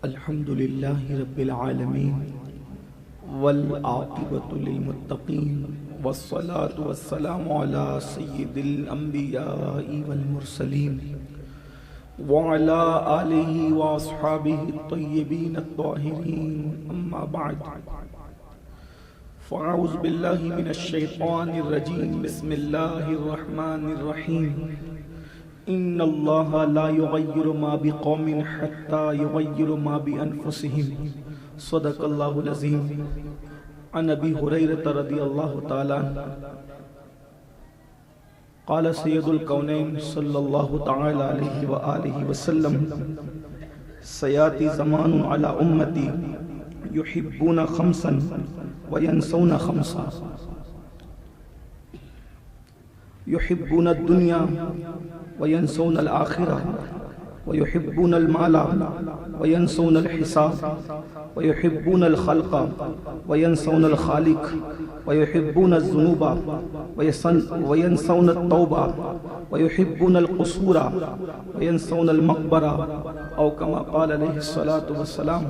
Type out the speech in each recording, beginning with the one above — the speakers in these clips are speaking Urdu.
الحمد لله رب العالمين والعاقبة للمتقين والصلاة والسلام على سيد الأنبياء والمرسلين وعلى آله وأصحابه الطيبين الطاهرين أما بعد فأعوذ بالله من الشيطان الرجيم بسم الله الرحمن الرحيم إن الله لا يغير ما بقوم حتى يغير ما بأنفسهم صدق الله العظيم عن أبي هريرة رضي الله تعالى عنه قال سيد الكونين صلى الله تعالى عليه وآله وسلم سيأتي زمان على أمتي يحبون خمسا وينسون خمسا يحبون الدنيا وينسون الآخرة ويحبون المال وينسون الحساب ويحبون الخلق وينسون الخالق ويحبون الذنوب وينسون التوبة ويحبون القصور وينسون المقبرة أو كما قال عليه الصلاة والسلام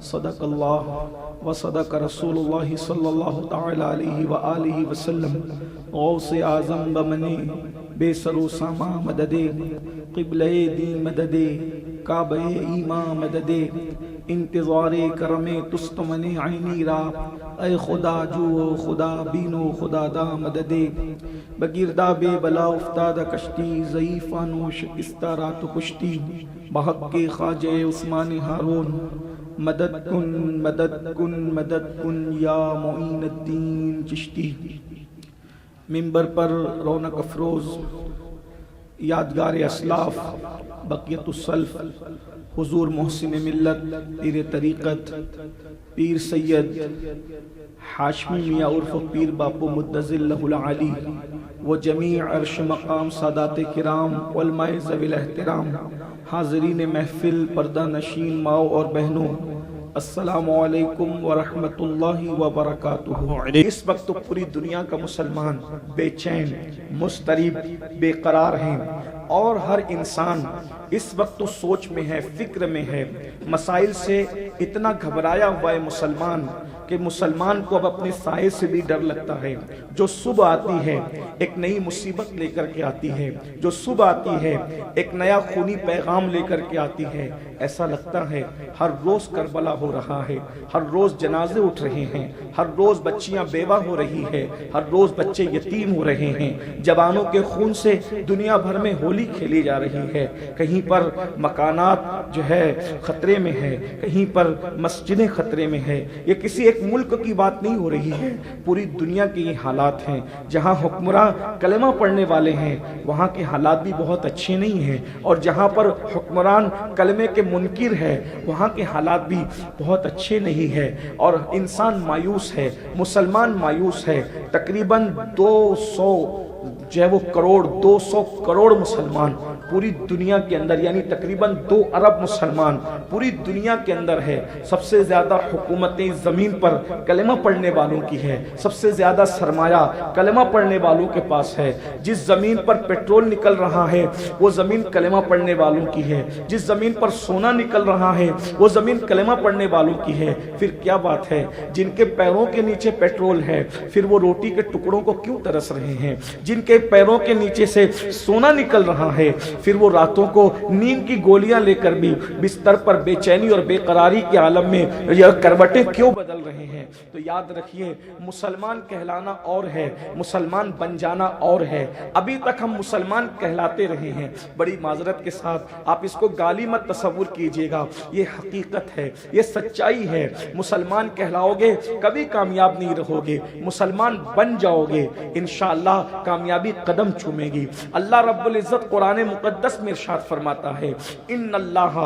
صدق الله وصدق رسول الله صلى الله تعالى عليه وآله وسلم غوث اعظم بمنی بے سرو ساما مددے قبلہ دین مددے کعبہ ایمان مددے انتظار کرم تستمن عینی را اے خدا جو خدا بینو خدا دا مددے بگیردہ بے بلا افتادہ کشتی ضعیفانو شکستہ رات کشتی بحق کے خواجہ عثمان ہارون مدد کن مدد کن مدد کن یا معین الدین چشتی منبر پر رونق افروز یادگار اسلاف بقیت السلف حضور محسن ملت پیر طریقت پیر سید ہاشمی میاں عرف پیر باپو مدظ اللہ العالی و جمیع عرش مقام سادات کرام علماء ذوی الاحترام حاضرین محفل پردہ نشین ماؤں اور بہنوں السلام علیکم ورحمت اللہ وبرکاتہ۔ اس وقت تو پوری دنیا کا مسلمان بے چین مضطرب بے قرار ہیں اور ہر انسان اس وقت تو سوچ میں ہے فکر میں ہے مسائل سے اتنا گھبرایا ہوا ہے مسلمان کہ مسلمان کو اب اپنے سائے سے بھی ڈر لگتا ہے۔ جو صبح آتی ہے ایک نئی مصیبت لے کر کے آتی ہے، جو صبح آتی ہے ایک نیا خونی پیغام لے کر کے آتی ہے، ایسا لگتا ہے ہر روز کربلا ہو رہا ہے، ہر روز جنازے اٹھ رہے ہیں، ہر روز بچیاں بیوہ ہو رہی ہے، ہر روز بچے یتیم ہو رہے ہیں، جوانوں کے خون سے دنیا بھر میں ہولی کھیلی جا رہی ہے، کہیں پر مکانات جو ہے خطرے میں ہے، کہیں پر مسجدیں خطرے میں ہے۔ یہ کسی ایک ملک کی بات نہیں ہو رہی ہے، پوری دنیا کے یہ حالات ہیں۔ جہاں حکمراں کلمہ پڑھنے والے ہیں وہاں کے حالات بھی بہت اچھے نہیں ہیں، اور جہاں پر حکمران کلمے کے منکر ہے وہاں کے حالات بھی بہت اچھے نہیں ہے، اور انسان مایوس ہے، مسلمان مایوس ہے۔ تقریباً 200 کروڑ مسلمان پوری دنیا کے اندر، یعنی تقریباً 2 ارب مسلمان پوری دنیا کے اندر ہے۔ سب سے زیادہ حکومتیں زمین پر کلمہ پڑھنے والوں کی ہے، سب سے زیادہ سرمایہ کلمہ پڑھنے والوں کے پاس ہے۔ جس زمین پر پیٹرول نکل رہا ہے وہ زمین کلمہ پڑھنے والوں کی ہے، جس زمین پر سونا نکل رہا ہے وہ زمین کلمہ پڑھنے والوں کی ہے۔ پھر کیا بات ہے جن کے پیروں کے نیچے پیٹرول ہے پھر وہ روٹی کے ٹکڑوں کو کیوں ترس رہے ہیں؟ جن کے پیروں کے نیچے سے سونا نکل رہا ہے پھر وہ راتوں کو نیند کی گولیاں لے کر بھی بستر پر بے چینی اور بے قراری کے عالم میں یہ کروٹیں کیوں بدل رہے ہیں؟ تو یاد رکھیے مسلمان کہلانا اور ہے، مسلمان بن جانا اور ہے۔ ابھی تک ہم مسلمان کہلاتے رہے ہیں، بڑی معذرت کے ساتھ آپ اس کو گالی مت تصور کیجئے گا، یہ حقیقت ہے، یہ سچائی ہے۔ مسلمان کہلاؤ گے کبھی کامیاب نہیں رہو گے، مسلمان بن جاؤ گے انشاءاللہ کامیابی قدم چومے گی۔ اللہ رب العزت قرآن مقدس میں ارشاد فرماتا ہے ان اللہ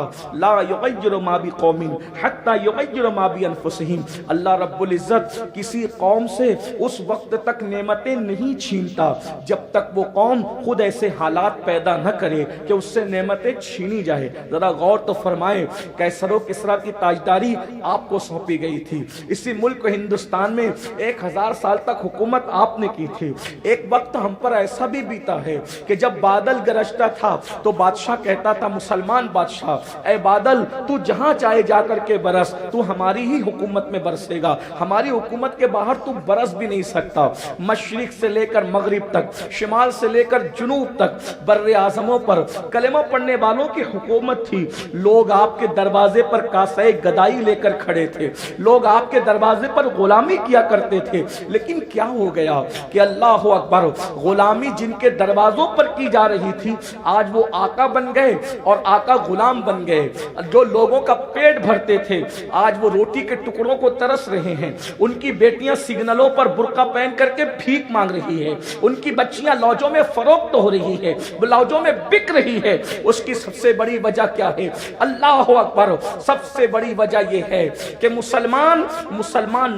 لا یغیر ما بقوم حتی یغیر ما بانفسہم۔ اللہ رب العزت کسی قوم سے اس وقت تک نعمتیں نہیں چھینتا جب تک وہ قوم خود ایسے حالات پیدا نہ کرے کہ اس سے نعمتیں چھینی جائے۔ ذرا غور تو فرمائے، کیسر و کسریٰ کی تاجداری آپ کو سونپی گئی تھی، اسی ملک ہندوستان میں 1000 سال تک حکومت آپ نے کی تھی۔ ایک وقت ہم پر ایسا بھی بیتا ہے کہ جب بادل گرجتا تھا برستا تو بادشاہ کہتا تھا مسلمان بادشاہ اے بادل تو جہاں چاہے جا کر کے برس، تو ہماری ہی حکومت میں برسے گا، ہماری حکومت کے باہر تو برس بھی نہیں سکتا۔ مشرق سے لے کر مغرب تک، شمال سے لے کر جنوب تک بر اعظموں پر کلمہ پڑھنے والوں کی حکومت تھی۔ لوگ آپ کے دروازے پر کاسے گدائی لے کر کھڑے تھے، لوگ آپ کے دروازے پر غلامی کیا کرتے تھے، لیکن کیا ہو گیا کہ اللہ اکبر، غلامی جن کے دروازوں پر کی جا رہی تھی آج وہ آقا بن گئے اور آقا غلام بن گئے۔ جو لوگوں کا پیٹ بھرتے تھے آج وہ روٹی کے ٹکڑوں کو ترس رہے ہیں، ان کی بیٹیاں سگنلوں پر برقع پہن کر کے بھیک مانگ رہی ہے، ان کی بچیاں لاجوں میں فروخت ہو رہی ہے، لاجوں میں بک رہی ہے۔ اس کی سب سے بڑی وجہ کیا ہے؟ اللہ اکبر، سب سے بڑی وجہ یہ ہے کہ مسلمان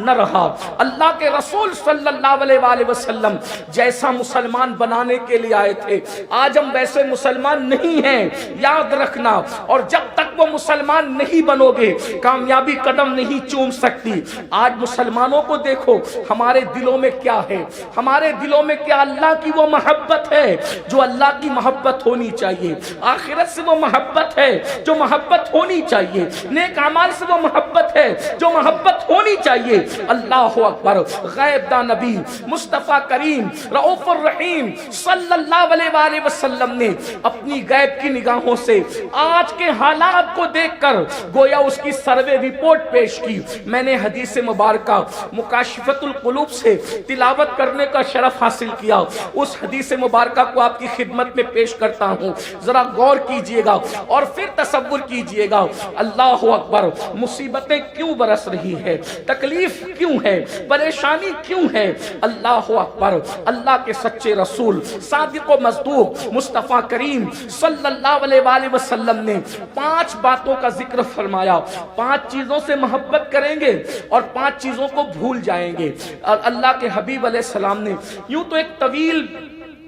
نہ رہا۔ اللہ کے رسول صلی اللہ علیہ وآلہ وسلم جیسا مسلمان بنانے کے لیے آئے تھے، آج ہم ویسے مسلمان نہیں ہیں، یاد رکھنا۔ اور جب تک وہ مسلمان نہیں بنو گے کامیابی قدم نہیں چوم سکتی۔ آج مسلمانوں کو دیکھو ہمارے دلوں میں کیا ہے، ہمارے دلوں میں کیا اللہ کی وہ محبت ہے جو اللہ کی محبت ہونی چاہیے، آخرت سے وہ محبت ہے جو محبت ہونی چاہیے، نیک اعمال سے وہ محبت ہے جو محبت ہونی چاہیے۔ اللہ اکبر، غیب داں نبی مصطفیٰ کریم رؤوف الرحیم صلی اللہ علیہ وآلہ وسلم نے اپنی غیب کی نگاہوں سے آج کے حالات کو دیکھ کر گویا اس کی سروے رپورٹ پیش کی۔ میں نے حدیث مبارکہ مکاشفۃ القلوب سے تلاوت کرنے کا شرف حاصل کیا، اس حدیث مبارکہ کو آپ کی خدمت میں پیش کرتا ہوں، ذرا غور کیجئے گا اور پھر تصور کیجئے گا۔ اللہ اکبر، مصیبتیں کیوں برس رہی ہے، تکلیف کیوں ہے، پریشانی کیوں ہے؟ اللہ اکبر، اللہ کے سچے رسول صادق و مصدوق مصطفیٰ کریم صلی اللہ علیہ وآلہ وسلم نے 5 باتوں کا ذکر فرمایا۔ 5 چیزوں سے محبت کریں گے اور 5 چیزوں کو بھول جائیں گے۔ اور اللہ کے حبیب علیہ السلام نے یوں تو ایک طویل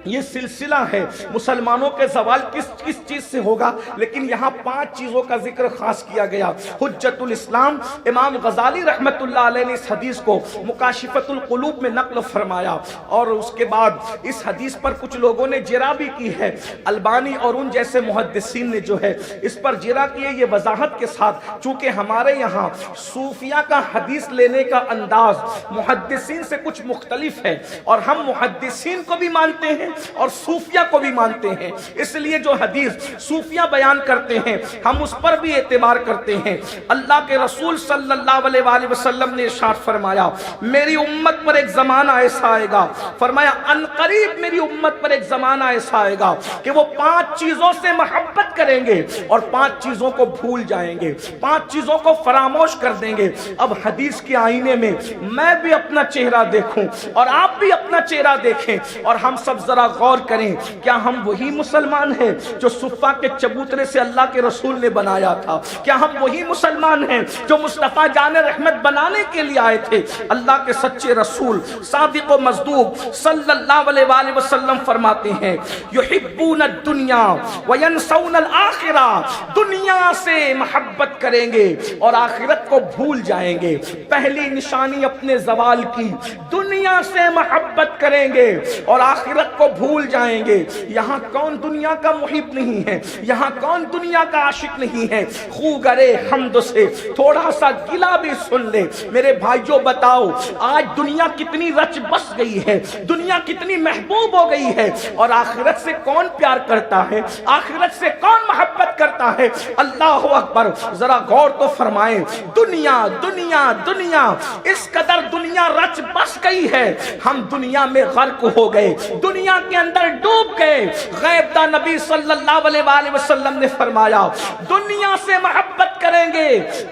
یہ سلسلہ ہے مسلمانوں کے زوال کس کس چیز سے ہوگا، لیکن یہاں 5 چیزوں کا ذکر خاص کیا گیا۔ حجت الاسلام امام غزالی رحمت اللہ علیہ نے اس حدیث کو مکاشفۃ القلوب میں نقل فرمایا، اور اس کے بعد اس حدیث پر کچھ لوگوں نے جرا بھی کی ہے۔ البانی اور ان جیسے محدثین نے جو ہے اس پر جرا کی ہے، یہ وضاحت کے ساتھ، چونکہ ہمارے یہاں صوفیہ کا حدیث لینے کا انداز محدثین سے کچھ مختلف ہے، اور ہم محدثین کو بھی مانتے ہیں اور صوفیہ کو بھی مانتے ہیں، اس لیے جو حدیث صوفیہ بیان کرتے ہیں ہم اس پر بھی اعتبار کرتے ہیں۔ اللہ کے رسول صلی اللہ علیہ وآلہ وسلم نے ارشاد فرمایا میری امت پر ایک زمانہ ایسا آئے گا، فرمایا ان قریب میری امت پر ایک زمانہ ایسا آئے گا کہ وہ 5 چیزوں سے محبت کریں گے اور 5 چیزوں کو بھول جائیں گے، 5 چیزوں کو فراموش کر دیں گے۔ اب حدیث کے آئینے میں میں بھی اپنا چہرہ دیکھوں اور آپ بھی اپنا چہرہ دیکھیں، اور ہم سب ذرا غور کریں، کیا ہم وہی مسلمان ہیں جو صفا کے چبوترے سے اللہ کے رسول نے بنایا تھا؟ کیا ہم وہی مسلمان ہیں جو مصطفیٰ جان رحمت بنانے کے لیے آئے تھے؟ اللہ کے سچے رسول صادق و مصدوق صلی اللہ علیہ وآلہ وسلم فرماتے ہیں یحبون الدنیا وینسون الآخرہ، دنیا سے محبت کریں گے اور آخرت کو بھول جائیں گے۔ پہلی نشانی اپنے زوال کی، دنیا سے محبت کریں گے اور آخرت کو بھول جائیں گے۔ یہاں کون دنیا کا محب نہیں ہے؟ یہاں کون دنیا کا عاشق نہیں ہے؟ خوگرے حمد سے تھوڑا سا گلا بھی سن لے میرے بھائیوں، بتاؤ آج دنیا کتنی رچ بس گئی ہے، دنیا کتنی محبوب ہو گئی ہے، اور آخرت سے کون پیار کرتا ہے؟ آخرت سے کون محبت کرتا ہے؟ اللہ اکبر، ذرا غور تو فرمائیں، دنیا دنیا دنیا، اس قدر دنیا رچ بس گئی ہے، ہم دنیا میں غرق ہو گئے، دنیا کے اندر ڈوب گئے۔ غیب داں نبی صلی اللہ علیہ وآلہ وسلم نے فرمایا دنیا سے محبت کریں گے،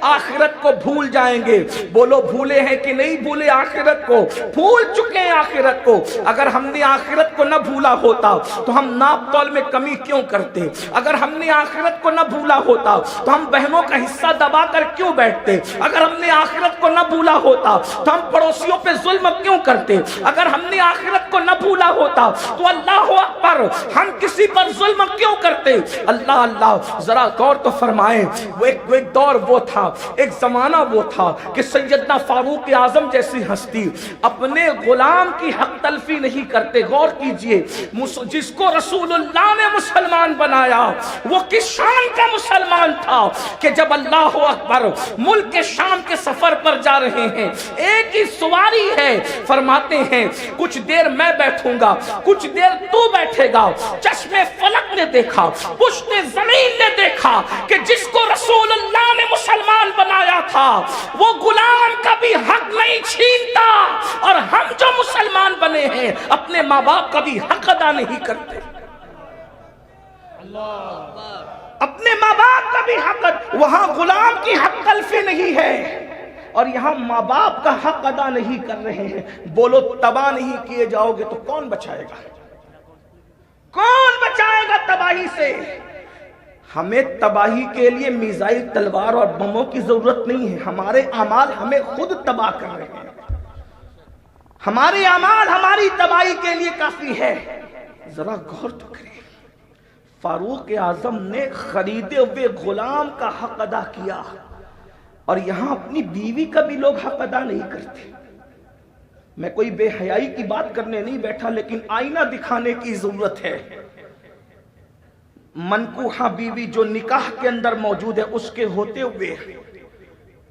آخرت کو بھول جائیں گے۔ بولو بھولے ہیں کہ نہیں بھولے؟ آخرت کو بھول چکے ہیں۔ آخرت کو اگر ہم نے آخرت کو نہ بھولا ہوتا تو ہم ناپ تول میں کمی کیوں کرتے؟ اگر ہم نے آخرت کو نہ بھولا ہوتا تو ہم بہنوں کا حصہ دبا کر کیوں بیٹھتے؟ اگر ہم نے آخرت کو نہ بھولا ہوتا تو ہم پڑوسیوں پہ ظلم کیوں کرتے؟ اگر ہم نے آخرت کو نہ بھولا ہوتا تو اللہ اکبر ہم کسی پر ظلم کیوں کرتے؟ اللہ اللہ، ذرا غور تو فرمائیں، وہ ایک وہ ایک دور وہ تھا، ایک زمانہ وہ تھا کہ سیدنا فاروق اعظم جیسی ہستی اپنے غلام کی حق تلفی نہیں کرتے۔ غور کیجئے، جس کو رسول اللہ نے مسلمان بنایا وہ کس شان کا مسلمان تھا کہ جب اللہ اکبر ملک شام کے سفر پر جا رہے ہیں، ایک ہی سواری ہے، فرماتے ہیں کچھ دیر میں بیٹھوں گا، کچھ دیر تو بیٹھے گا۔ چشم فلک نے دیکھا، پشت زمین نے دیکھا کہ جس کو رسول اللہ نے مسلمان بنایا تھا وہ غلام کا بھی حق نہیں چھینتا، اور ہم جو مسلمان بنے ہیں اپنے ماں باپ کا بھی حق ادا نہیں کرتے، اپنے ماں باپ کا بھی حق۔ وہاں غلام کی حق تلفی نہیں ہے اور یہاں ماں باپ کا حق ادا نہیں کر رہے ہیں۔ بولو تباہ نہیں کیے جاؤ گے تو کون بچائے گا؟ کون بچائے گا تباہی سے؟ ہمیں تباہی کے لیے میزائل، تلوار اور بموں کی ضرورت نہیں ہے، ہمارے اعمال ہمیں خود تباہ کر رہے ہیں، ہمارے اعمال ہماری تباہی کے لیے کافی ہے۔ ذرا غور تو کریں، فاروق اعظم نے خریدے ہوئے غلام کا حق ادا کیا، اور یہاں اپنی بیوی کا بھی لوگ حق ادا نہیں کرتے۔ میں کوئی بے حیائی کی بات کرنے نہیں بیٹھا، لیکن آئینہ دکھانے کی ضرورت ہے۔ منکوحہ بیوی جو نکاح کے اندر موجود ہے، اس کے ہوتے ہوئے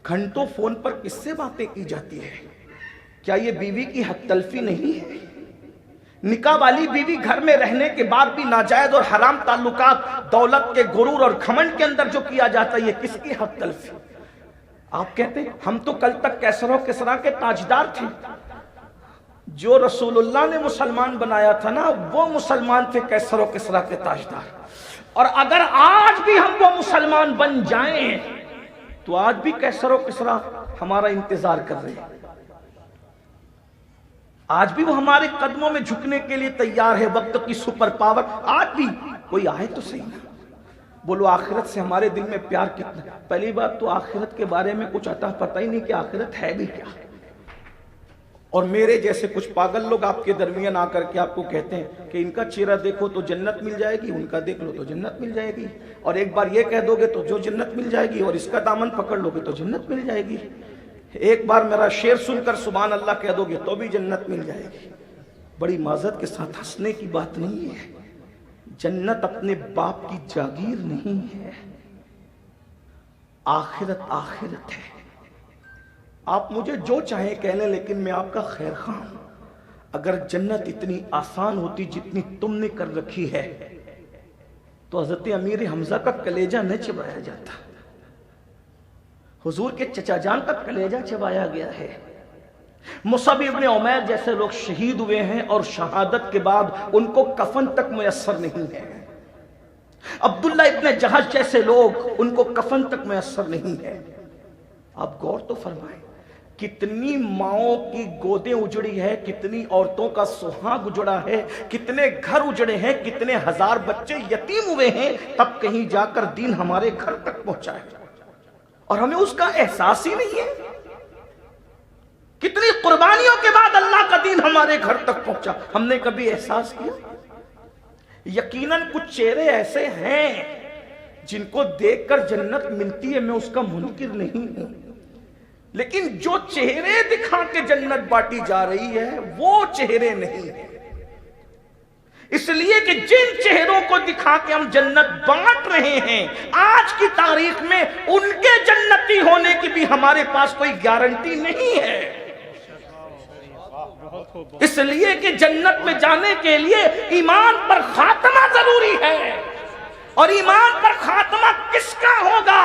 گھنٹوں فون پر کس سے باتیں کی جاتی ہے؟ کیا یہ بیوی کی حق تلفی نہیں ہے؟ نکاح والی بیوی گھر میں رہنے کے بعد بھی ناجائز اور حرام تعلقات دولت کے غرور اور گھمنڈ کے اندر جو کیا جاتا ہے، یہ کس کی حق تلفی؟ آپ کہتے ہیں ہم تو کل تک کیسر و کسریٰ کے تاجدار تھے۔ جو رسول اللہ نے مسلمان بنایا تھا نا، وہ مسلمان تھے کیسر و کسریٰ کے تاجدار، اور اگر آج بھی ہم وہ مسلمان بن جائیں تو آج بھی کیسر و کسریٰ ہمارا انتظار کر رہے ہیں، آج بھی وہ ہمارے قدموں میں جھکنے کے لیے تیار ہے۔ وقت کی سپر پاور آج بھی کوئی آئے تو صحیح نا۔ بولو آخرت سے ہمارے دل میں پیار کتنا؟ پہلی بات تو آخرت کے بارے میں کچھ عطا پتہ ہی نہیں کہ آخرت ہے بھی کیا۔ اور میرے جیسے کچھ پاگل لوگ آپ کے درمیان آ کر کے آپ کو کہتے ہیں کہ ان کا چہرہ دیکھو تو جنت مل جائے گی، ان کا دیکھ لو تو جنت مل جائے گی، اور ایک بار یہ کہہ دو گے تو جو جنت مل جائے گی، اور اس کا دامن پکڑ لو گے تو جنت مل جائے گی، ایک بار میرا شعر سن کر سبحان اللہ کہہ دو گے تو بھی جنت مل جائے گی۔ بڑی معذرت کے ساتھ ہنسنے کی بات نہیں ہے، جنت اپنے باپ کی جاگیر نہیں ہے، آخرت آخرت ہے۔ آپ مجھے جو چاہیں کہہ لیں، لیکن میں آپ کا خیر خواہ ہوں۔ اگر جنت اتنی آسان ہوتی جتنی تم نے کر رکھی ہے تو حضرت امیر حمزہ کا کلیجہ نہ چبایا جاتا، حضور کے چچا جان کا کلیجہ چبایا گیا ہے۔ مصعب ابن عمیر جیسے لوگ شہید ہوئے ہیں اور شہادت کے بعد ان کو کفن تک میسر نہیں ہے۔ عبداللہ ابن جہش جیسے لوگ، ان کو کفن تک میسر نہیں ہے۔ آپ غور تو فرمائیں، کتنی ماؤں کی گودیں اجڑی ہے، کتنی عورتوں کا سہاگ اجڑا ہے، کتنے گھر اجڑے ہیں، کتنے ہزار بچے یتیم ہوئے ہیں، تب کہیں جا کر دین ہمارے گھر تک پہنچا ہے، اور ہمیں اس کا احساس ہی نہیں ہے۔ کتنی قربانیوں کے بعد اللہ کا دین ہمارے گھر تک پہنچا، ہم نے کبھی احساس کیا؟ یقیناً کچھ چہرے ایسے ہیں جن کو دیکھ کر جنت ملتی ہے، میں اس کا منکر نہیں ہوں، لیکن جو چہرے دکھا کے جنت بانٹی جا رہی ہے وہ چہرے نہیں ہیں۔ اس لیے کہ جن چہروں کو دکھا کے ہم جنت بانٹ رہے ہیں، آج کی تاریخ میں ان کے جنتی ہونے کی بھی ہمارے پاس کوئی گارنٹی نہیں ہے۔ اس لیے کہ جنت میں جانے کے لیے ایمان پر خاتمہ ضروری ہے، اور ایمان پر خاتمہ کس کا ہوگا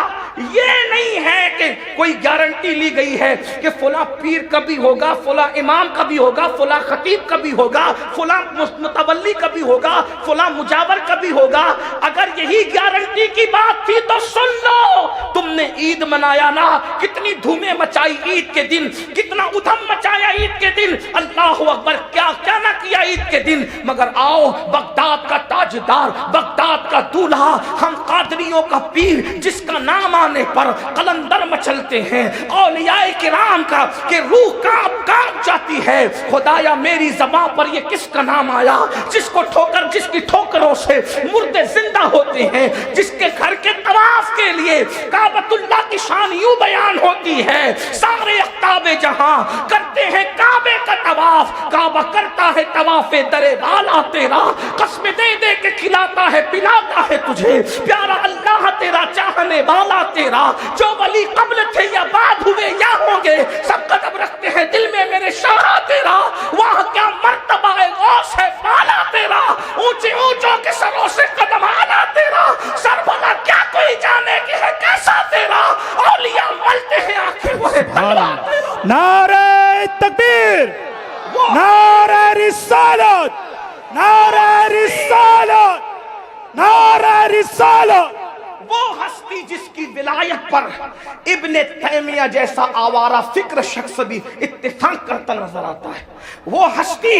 یہ نہیں ہے کہ کوئی گارنٹی لی گئی ہے کہ فلاں پیر کا بھی ہوگا، فلاں امام کا بھی ہوگا، فلاں خطیب کا بھی ہوگا، فلاں متولی کا بھی ہوگا، فلاں مجاور کا بھی ہوگا۔ اگر یہی گارنٹی کی بات تھی تو سن لو، تم نے عید منایا نا، کتنی دھومیں مچائی عید کے دن، کتنا ادھم مچایا عید کے دن، اللہ اکبر، کیا کیا نہ کیا عید کے دن، مگر آؤ بغداد کا تاجدار، بغداد کا دولہا اللہ ہم قادریوں کا پیر جس کا نام آنے پر قلندر مچلتے ہیں، اولیاء کرام کا کہ روح کانپ جاتی ہے، خدایا میری زبان پر یہ کس کا نام آیا جس کو جس کی ٹھوکروں سے مردے زندہ ہوتے ہیں، جس کے گھر کے طواف کے لیے کعبۃ اللہ کی شان یوں بیان ہوتی ہے، سارے اقطاب جہاں کرتے ہیں کعبے کا طواف، کعبہ کرتا ہے طواف درے والا تیرا، قسم دے دے کے کھلاتا ہے پلاتا ہے تجھے پیارا اللہ تیرا، چاہنے والا تیرا، جو ولی قبل تھے یا بعد ہوئے یا ہوں گے سب قدم رکھتے ہیں دل میں میرے شاہ تیرا، وہاں کیا مرتبہ ہے غوث ہے بالا تیرا، اونچے اونچوں کے سروں سے قدم آنا تیرا، سر بھلا کیا کوئی جانے کہ ہے کیسا تیرا، اولیاء ملتے ہیں آنکھیں وہ ہے تلوار تیرا۔ نعرہ تکبیر، نعرہ رسالت، نعرہ رسالت، نعرہ رسالت۔ وہ ہستی جس کی ولایت پر ابن تیمیہ جیسا آوارہ فکر شخص بھی اتفاق کرتا نظر آتا ہے، وہ ہستی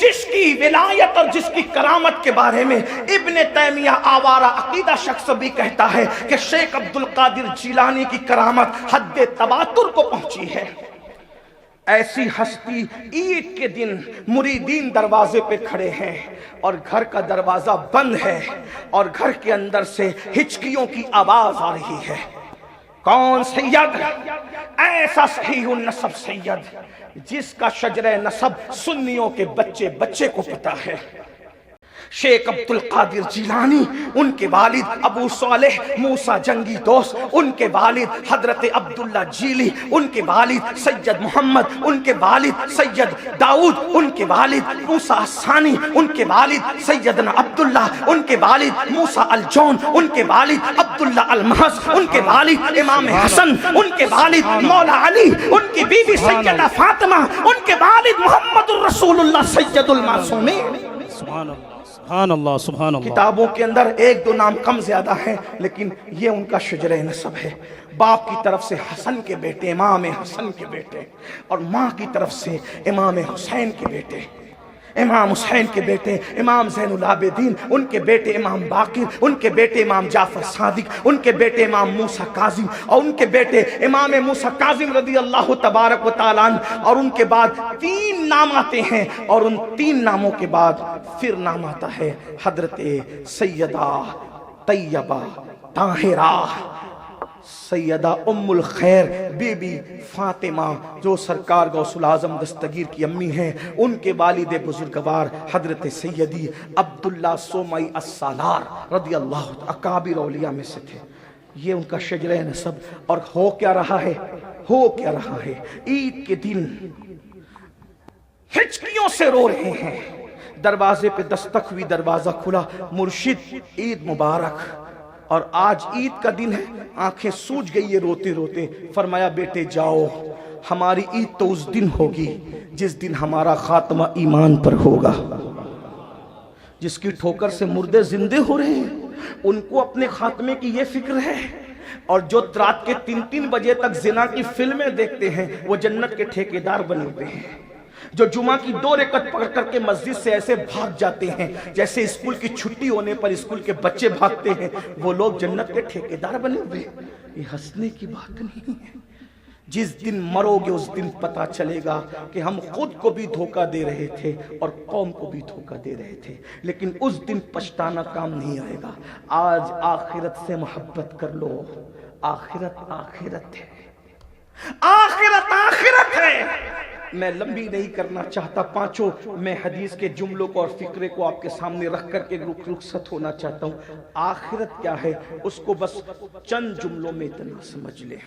جس کی ولایت اور جس کی کرامت کے بارے میں ابن تیمیہ آوارہ عقیدہ شخص بھی کہتا ہے کہ شیخ عبد القادر جیلانی کی کرامت حد تواتر کو پہنچی ہے۔ ایسی ہستی عید کے دن مریدین دروازے پہ کھڑے ہیں اور گھر کا دروازہ بند ہے اور گھر کے اندر سے ہچکیوں کی آواز آ رہی ہے، کون سید؟ ایسا صحیح النسب سید جس کا شجرہ نسب سنیوں کے بچے بچے کو پتا ہے۔ شیخ عبد القادر جیلانی، ان کے والد ابو صالح موسیٰ جنگی دوست، ان کے والد حضرت عبداللہ جیلی، ان کے والد سید محمد، ان کے والد سید داؤد، ان کے والد موسیٰ الثانی، ان کے والد سیدنا عبداللہ، ان کے والد موسیٰ الجون، ان کے والد عبداللہ المحض، ان کے والد امام حسن، ان کے والد مولا علی، ان کی بیوی سیدہ فاطمہ، ان کے والد محمد الرسول اللہ سید المعصومین۔ سبحان اللہ، سبحان اللہ، سبحان اللہ۔ کتابوں کے اندر ایک دو نام کم زیادہ ہیں لیکن یہ ان کا شجرہ نسب ہے۔ باپ کی طرف سے حسن کے بیٹے امام حسن کے بیٹے، اور ماں کی طرف سے امام حسین کے بیٹے، امام حسین کے بیٹے امام زین العابدین، ان کے بیٹے امام باقر، ان کے بیٹے امام جعفر صادق، ان کے بیٹے امام موسیٰ کاظم، اور ان کے بیٹے امام موسیٰ کاظم رضی اللہ تبارک و تعالیٰ عنہ، اور ان کے بعد 3 نام آتے ہیں، اور ان 3 ناموں کے بعد پھر نام آتا ہے حضرت سیدہ طیبہ طاہرہ، سیدہ ام الخیر بی بی فاطمہ جو سرکار غوث العظم دستگیر کی امی ہیں، ان کے والد بزرگوار حضرت سیدی عبداللہ سومئی السالار رضی اللہ اکابر اولیاء میں سے تھے۔ یہ ان کا شجرہ نسب، اور ہو کیا رہا ہے، ہو کیا رہا ہے، عید کے دن ہچکیوں سے رو رہے ہیں، دروازے پہ دستک ہوئی، دروازہ کھلا، مرشد عید مبارک، اور آج عید کا دن ہے، آنکھیں سوج گئی ہے روتے روتے، فرمایا بیٹے جاؤ، ہماری عید تو اس دن ہوگی جس دن ہمارا خاتمہ ایمان پر ہوگا۔ جس کی ٹھوکر سے مردے زندے ہو رہے ہیں ان کو اپنے خاتمے کی یہ فکر ہے، اور جو رات کے 3 بجے تک زنا کی فلمیں دیکھتے ہیں وہ جنت کے ٹھیکیدار بنے ہوئے ہیں۔ جو جمعہ کی 2 رکعت پڑھ کر کے مسجد سے ایسے بھاگ جاتے ہیں جیسے اسکول کی چھٹی ہونے پر اسکول کے بچے بھاگتے ہیں، وہ لوگ جنت کے ٹھیکیدار بنے ہوئے۔ یہ ہنسنے کی بات نہیں ہے، جس دن مرو گے اس دن پتا چلے گا کہ ہم خود کو بھی دھوکہ دے رہے تھے اور قوم کو بھی دھوکہ دے رہے تھے، لیکن اس دن پچھتانا کام نہیں آئے گا۔ آج آخرت سے محبت کر لو، آخرت آخرت ہے، آخرت آخرت ہے۔ میں لمبی نہیں کرنا چاہتا، 5 میں حدیث کے جملوں کو اور فکرے کو آپ کے سامنے رکھ کر کے رخصت ہونا چاہتا ہوں۔ آخرت کیا ہے اس کو بس چند جملوں میں اتنا سمجھ لیں۔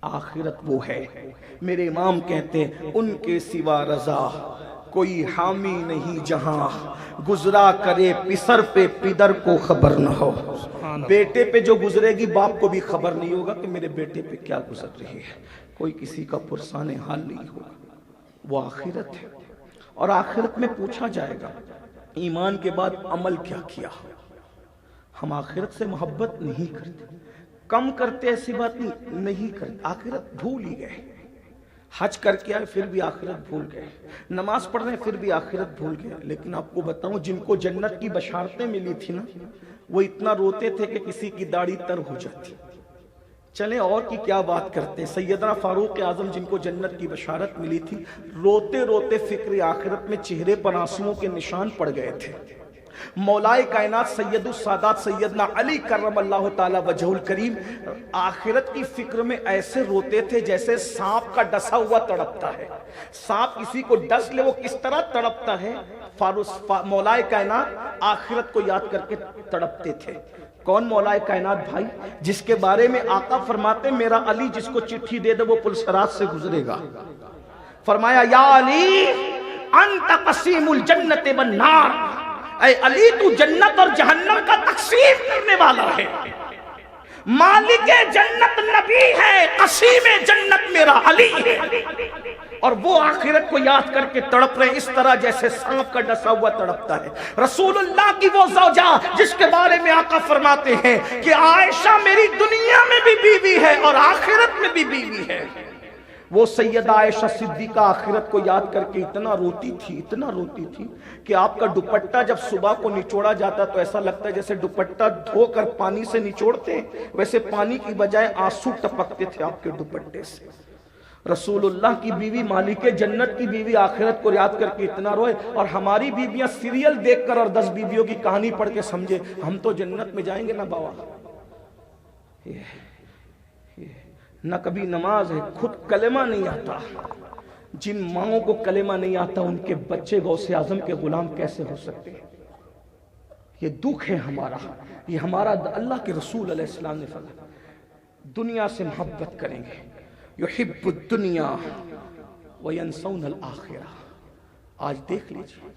آخرت وہ ہے، میرے امام کہتے ہیں، ان کے سوا رضا کوئی حامی نہیں جہاں، گزرا کرے پسر پہ پدر کو خبر نہ ہو۔ بیٹے پہ جو گزرے گی باپ کو بھی خبر نہیں ہوگا کہ میرے بیٹے پہ کیا گزر رہی ہے، کوئی کسی کا پرسان حال نہیں ہوگا۔ وہ آخرت ہے، اور آخرت میں پوچھا جائے گا ایمان کے بعد عمل کیا کیا۔ ہم آخرت سے محبت نہیں کرتے، کم کرتے، ایسی بات نہیں کرتے، آخرت بھول ہی گئے۔ حج کر کے آئے پھر بھی آخرت بھول گئے، نماز پڑھ رہے پھر بھی آخرت بھول گئے۔ لیکن آپ کو بتاؤں، جن کو جنت کی بشارتیں ملی تھی نا، وہ اتنا روتے تھے کہ کسی کی داڑھی تر ہو جاتی۔ چلیں اور کی کیا بات کرتے ہیں، سیدنا فاروق اعظم جن کو جنت کی بشارت ملی تھی، روتے روتے فکر آخرت میں چہرے پر آنسوؤں کے نشان پڑ گئے تھے۔ مولائے کائنات سید السادات سیدنا علی کرم اللہ تعالی وجہ الکریم آخرت کی فکر میں ایسے روتے تھے جیسے سانپ کا ڈسا ہوا تڑپتا ہے۔ سانپ کسی کو ڈس لے وہ کس طرح تڑپتا ہے، مولائے کائنات آخرت کو یاد کر کے تڑپتے تھے۔ کون مولائے کائنات بھائی؟ جس کے بارے میں آقا فرماتے میرا علی جس کو چٹھی دے دے وہ پلسرات سے گزرے گا۔ فرمایا یا علی انت قسیم الجنت والنار، اے علی تو جنت اور جہنم کا تقسیم کرنے والا ہے۔ مالک جنت نبی ہے، قسیم جنت میرا علی ہے۔ اور وہ آخرت کو یاد کر کے تڑپ رہے اس طرح جیسے سانپ کا ڈسا ہوا تڑپتا ہے۔ رسول اللہ کی وہ زوجہ جس کے بارے میں آقا فرماتے ہیں کہ عائشہ میری دنیا میں بھی بیوی ہے اور آخرت میں بھی بیوی ہے، وہ سیدہ عائشہ صدیقہ آخرت کو یاد کر کے اتنا روتی تھی کہ آپ کا دوپٹہ جب صبح کو نچوڑا جاتا تو ایسا لگتا ہے جیسے دوپٹہ دھو کر پانی سے نچوڑتے ہیں، ویسے پانی کی بجائے آنسو ٹپکتے تھے آپ کے دوپٹے سے۔ رسول اللہ کی بیوی مالک جنت کی بیوی آخرت کو یاد کر کے اتنا روئے، اور ہماری بیویاں سیریل دیکھ کر اور 10 بیویوں کی کہانی پڑھ کے سمجھے ہم تو جنت میں جائیں گے نا بابا۔ نہ کبھی نماز ہے، خود کلمہ نہیں آتا۔ جن ماؤں کو کلمہ نہیں آتا ان کے بچے غوث اعظم کے غلام کیسے ہو سکتے ہیں؟ یہ دکھ ہے ہمارا، یہ ہمارا اللہ کے رسول علیہ السلام نے فرمایا دنیا سے محبت کریں گے، یحب الدنیا وینسون الآخرہ۔ آج دیکھ لیجئے،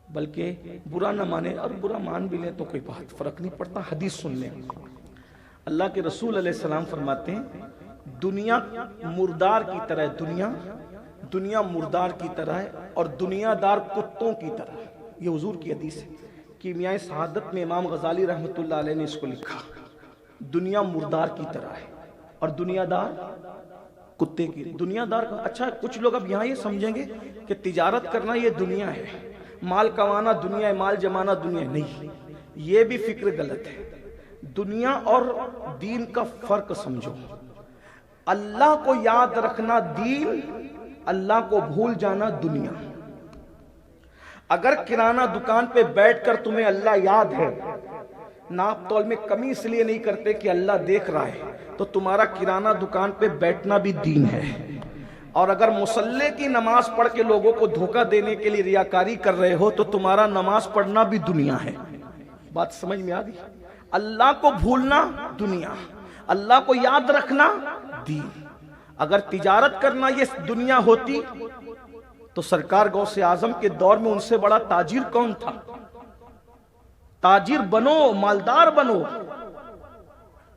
بلکہ برا نہ مانے اور برا مان بھی لیں تو کوئی بات فرق نہیں پڑتا، حدیث سن لیں۔ اللہ کے رسول علیہ السلام فرماتے ہیں دنیا مردار کی طرح ہے، دنیا مردار کی طرح ہے اور دنیا دار کتوں کی طرح ہے۔ یہ حضور کی حدیث ہے۔ کیمیائے سعادت میں امام غزالی رحمۃ اللہ علیہ نے اس کو لکھا، دنیا مردار کی طرح ہے اور دنیا دار کتے کی۔ دنیا دار کا اچھا، کچھ لوگ اب یہاں یہ سمجھیں گے کہ تجارت کرنا یہ دنیا ہے، مال کمانا دنیا ہے، مال جمانا دنیا ہے۔ نہیں، یہ بھی فکر غلط ہے۔ دنیا اور دین کا فرق سمجھو۔ اللہ کو یاد رکھنا دین، اللہ کو بھول جانا دنیا۔ اگر کرانہ دکان پہ بیٹھ کر تمہیں اللہ یاد ہے، ناپ تول میں کمی اس لیے نہیں کرتے کہ اللہ دیکھ رہا ہے، تو تمہارا کرانہ دکان پہ بیٹھنا بھی دین ہے۔ اور اگر مصلی کی نماز پڑھ کے لوگوں کو دھوکہ دینے کے لیے ریاکاری کر رہے ہو تو تمہارا نماز پڑھنا بھی دنیا ہے۔ بات سمجھ میں آ گئی؟ اللہ کو بھولنا دنیا، اللہ کو یاد رکھنا دین۔ اگر تجارت کرنا یہ دنیا ہوتی تو سرکار غوث اعظم کے دور میں ان سے بڑا تاجر کون تھا؟ تاجر بنو، مالدار بنو۔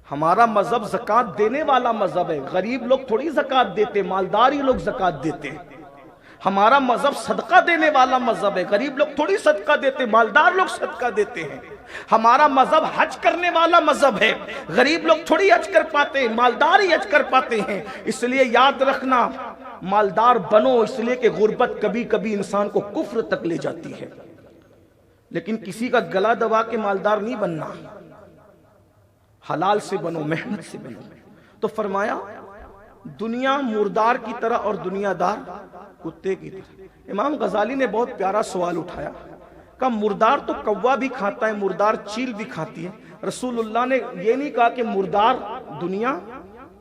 ہمارا مذہب زکوٰۃ دینے والا مذہب ہے، غریب لوگ تھوڑی زکوٰۃ دیتے، مالدار ہی لوگ زکوٰۃ دیتے۔ ہمارا مذہب صدقہ دینے والا مذہب ہے، غریب لوگ تھوڑی صدقہ دیتے، مالدار لوگ صدقہ دیتے ہیں۔ ہمارا مذہب حج کرنے والا مذہب ہے، غریب لوگ تھوڑی حج کر پاتے ہیں، مالدار ہی حج کر پاتے ہیں۔ اس لیے یاد رکھنا مالدار بنو، اس لیے کہ غربت کبھی کبھی انسان کو کفر تک لے جاتی ہے، لیکن کسی کا گلا دبا کے مالدار نہیں بننا، حلال سے بنو، محنت سے بنو۔ تو فرمایا دنیا مردار کی طرح اور دنیا دار کتے کی طرح۔ امام غزالی نے بہت پیارا سوال اٹھایا، کہا مردار تو کوا بھی کھاتا ہے، مردار چیل بھی کھاتی ہے۔ رسول اللہ نے یہ نہیں کہا کہ مردار دنیا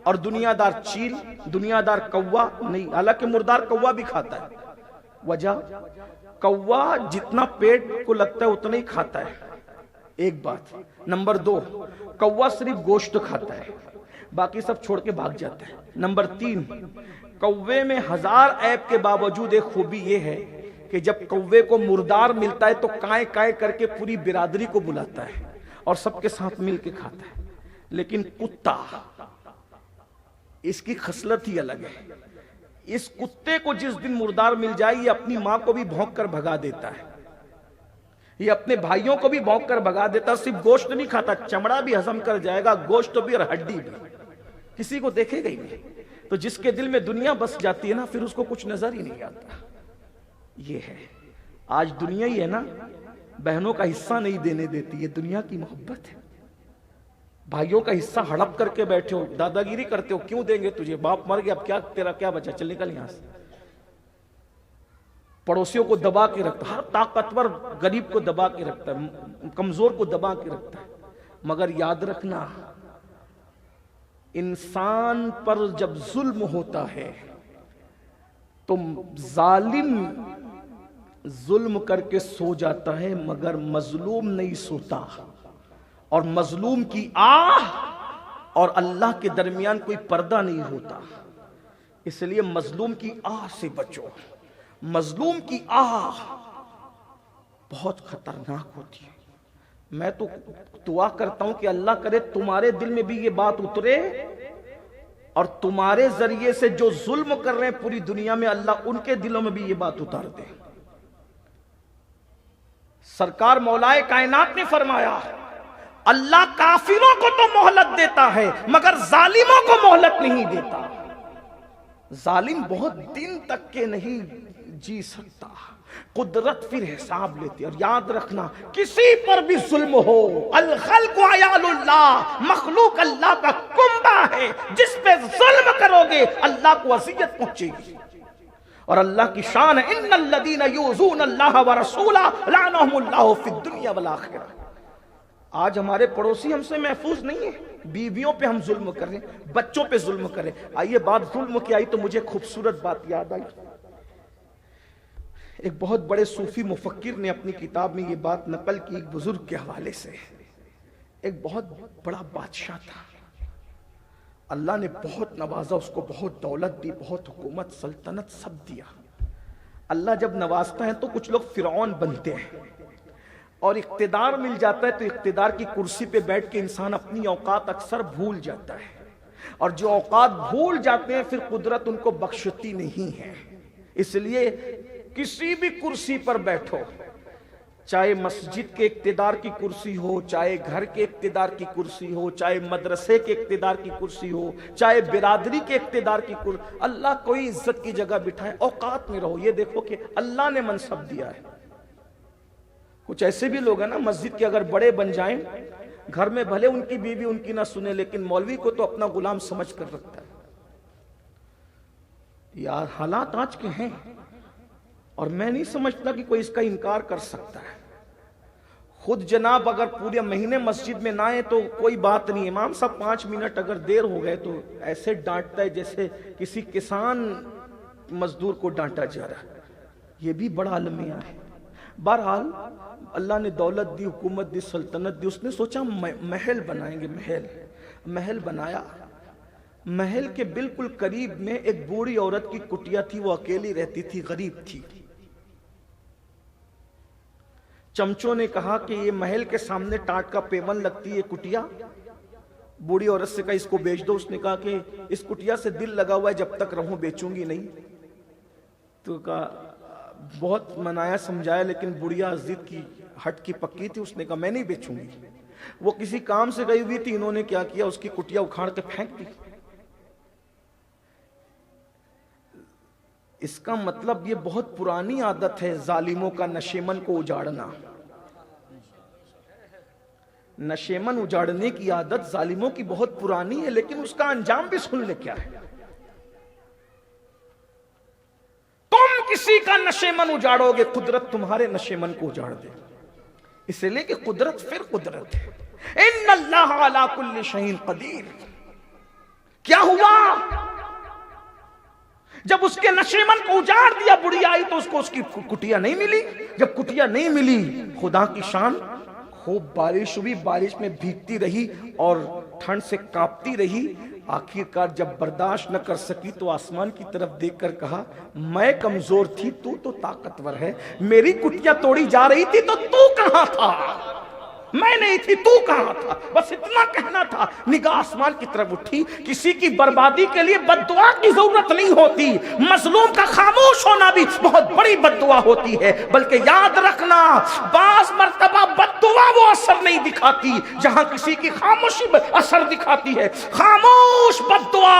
اور دنیا دار چیل، دنیا دار کوا نہیں، حالانکہ مردار کوا بھی کھاتا ہے۔ وجہ کوا جتنا پیٹ کو لگتا ہے اتنا ہی کھاتا ہے، ایک بات۔ نمبر 2، کوا صرف گوشت کھاتا ہے، باقی سب چھوڑ کے بھاگ جاتا ہے۔ نمبر 3، کوے میں 1000 عیب کے باوجود ایک خوبی یہ ہے کہ جب کوے کو مردار ملتا ہے تو کائیں کائیں کر کے پوری برادری کو بلاتا ہے اور سب کے ساتھ مل کے کھاتا ہے۔ لیکن کتا، اس کی خصلت ہی الگ ہے۔ اس کتے کو جس دن مردار مل جائے یہ اپنی ماں کو بھی بھونک کر بھگا دیتا ہے، یہ اپنے بھائیوں کو بھی بھونک کر بھگا دیتا ہے۔ صرف گوشت نہیں کھاتا، چمڑا بھی ہضم کر جائے گا، گوشت بھی اور ہڈی بھی، کسی کو دیکھے گا ہی نہیں۔ تو جس کے دل میں دنیا بس جاتی ہے نا، پھر اس کو کچھ نظر ہی نہیں آتا۔ یہ ہے آج دنیا ہی ہے نا، بہنوں کا حصہ نہیں دینے دیتی، یہ دنیا کی محبت ہے۔ بھائیوں کا حصہ ہڑپ کر کے بیٹھے ہو، دادا گیری کرتے ہو، کیوں دیں گے تجھے؟ باپ مر گیا، اب کیا تیرا کیا بچا، چل نکل یہاں سے۔ پڑوسیوں کو دبا کے رکھتا، ہر طاقتور غریب کو دبا کے رکھتا ہے، کمزور کو دبا کے رکھتا ہے۔ مگر یاد رکھنا، انسان پر جب ظلم ہوتا ہے تو ظالم ظلم کر کے سو جاتا ہے، مگر مظلوم نہیں سوتا، اور مظلوم کی آہ اور اللہ کے درمیان کوئی پردہ نہیں ہوتا۔ اس لیے مظلوم کی آہ سے بچو۔ مظلوم کی آہ بہت خطرناک ہوتی ہے۔ میں تو دعا کرتا ہوں کہ اللہ کرے تمہارے دل میں بھی یہ بات اترے، اور تمہارے ذریعے سے جو ظلم کر رہے ہیں پوری دنیا میں، اللہ ان کے دلوں میں بھی یہ بات اتار دے۔ سرکار مولائے کائنات نے فرمایا، اللہ کافروں کو تو مہلت دیتا ہے مگر ظالموں کو مہلت نہیں دیتا۔ ظالم بہت دن تک کے نہیں جی سکتا، قدرت پھر حساب لیتی۔ اور یاد رکھنا، کسی پر بھی ظلم ہو، الخلق عیال اللہ، مخلوق اللہ کا کنبہ ہے، جس پہ ظلم کرو گے اللہ کو اذیت پہنچے گی۔ اور اللہ کی شان ہے، ان الذین یؤذون اللہ ورسولہ لعنہم اللہ فی الدنیا والآخرہ۔ آج ہمارے پڑوسی ہم سے محفوظ نہیں ہیں، بیویوں پہ ہم ظلم کر رہے ہیں، بچوں پہ ظلم کر رہے ہیں۔ آئیے بات ظلم کی آئی تو مجھے خوبصورت بات یاد آئی۔ ایک بہت بڑے صوفی مفکر نے اپنی کتاب میں یہ بات نقل کی، ایک بزرگ کے حوالے سے۔ ایک بہت بڑا بادشاہ تھا، اللہ نے بہت نوازا، اس کو بہت دولت دی، بہت حکومت، سلطنت سب دیا۔ اللہ جب نوازتا ہے تو کچھ لوگ فرعون بنتے ہیں، اور اقتدار مل جاتا ہے تو اقتدار کی کرسی پہ بیٹھ کے انسان اپنی اوقات اکثر بھول جاتا ہے، اور جو اوقات بھول جاتے ہیں پھر قدرت ان کو بخشتی نہیں ہے۔ اس لیے کسی بھی کرسی پر بیٹھو، چاہے مسجد کے اقتدار کی کرسی ہو، چاہے گھر کے اقتدار کی کرسی ہو، چاہے مدرسے کے اقتدار کی کرسی ہو، چاہے برادری کے اقتدار کی کرسی، اللہ کوئی عزت کی جگہ بٹھائے، اوقات میں رہو۔ یہ دیکھو کہ اللہ نے منصب دیا ہے۔ کچھ ایسے بھی لوگ ہیں نا، مسجد کے اگر بڑے بن جائیں، گھر میں بھلے ان کی بیوی ان کی نہ سنے، لیکن مولوی کو تو اپنا غلام سمجھ کر رکھتا ہے۔ یار حالات آج کے ہیں، اور میں نہیں سمجھتا کہ کوئی اس کا انکار کر سکتا ہے۔ خود جناب اگر پورے مہینے مسجد میں نہ آئے تو کوئی بات نہیں، امام صاحب 5 منٹ اگر دیر ہو گئے تو ایسے ڈانٹتا ہے جیسے کسی کسان مزدور کو ڈانٹا جا رہا ہے۔ یہ بھی بڑا المیہ ہے۔ بہرحال اللہ نے دولت دی، حکومت دی، سلطنت دی، اس نے سوچا محل بنائیں گے۔ محل بنایا۔ محل کے بالکل قریب میں ایک بوڑھی عورت کی کٹیا تھی، وہ اکیلی رہتی تھی، غریب تھی۔ چمچوں نے کہا کہ یہ محل کے سامنے ٹاٹ کا پیون لگتی ہے کٹیا، بوڑھی عورت سے کہا اس کو بیچ دو۔ اس نے کہا کہ اس کٹیا سے دل لگا ہوا ہے، جب تک رہوں بیچوں گی نہیں۔ تو کہا، بہت منایا سمجھایا، لیکن بڑھیا ضد کی ہٹ کی پکی تھی، اس نے کہا میں نہیں بیچوں گی۔ وہ کسی کام سے گئی ہوئی تھی، انہوں نے کیا کیا، اس کی کٹیا اکھاڑ کے پھینک دی۔ اس کا مطلب یہ بہت پرانی عادت ہے ظالموں کا نشیمن کو اجاڑنا۔ نشیمن اجاڑنے کی عادت ظالموں کی بہت پرانی ہے، لیکن اس کا انجام بھی سن لے کیا ہے۔ تم کسی کا نشیمن اجاڑو گے، قدرت تمہارے نشیمن کو اجاڑ دے۔ اس لیے کہ قدرت پھر قدرت ہے۔ ان اللہ علی کل شیء قدیر۔ کیا ہوا؟ جب اس کے نشیمن کو اجاڑ دیا، بڑھیا آئی تو اس کو اس کی کٹیا نہیں ملی۔ جب کٹیا نہیں ملی، خدا کی شان، خوب بارش ہوئی، بارش میں بھیگتی رہی اور ٹھنڈ سے کانپتی رہی۔ آخر کار جب برداشت نہ کر سکی تو آسمان کی طرف دیکھ کر کہا، میں کمزور تھی، تو طاقتور ہے، میری کٹیا توڑی جا رہی تھی تو کہاں تھا؟ میں نہیں تھی، تو کہاں تھا؟ بس اتنا کہنا تھا۔ نگاہ آسمان کی طرف اٹھی۔ کسی کی بربادی کے لیے بد دعا کی ضرورت نہیں ہوتی، مظلوم کا خاموش ہونا بھی بہت بڑی بد دعا ہوتی ہے۔ بلکہ یاد رکھنا، بعض مرتبہ بد دعا وہ اثر نہیں دکھاتی جہاں کسی کی خاموشی اثر دکھاتی ہے۔ خاموش بد دعا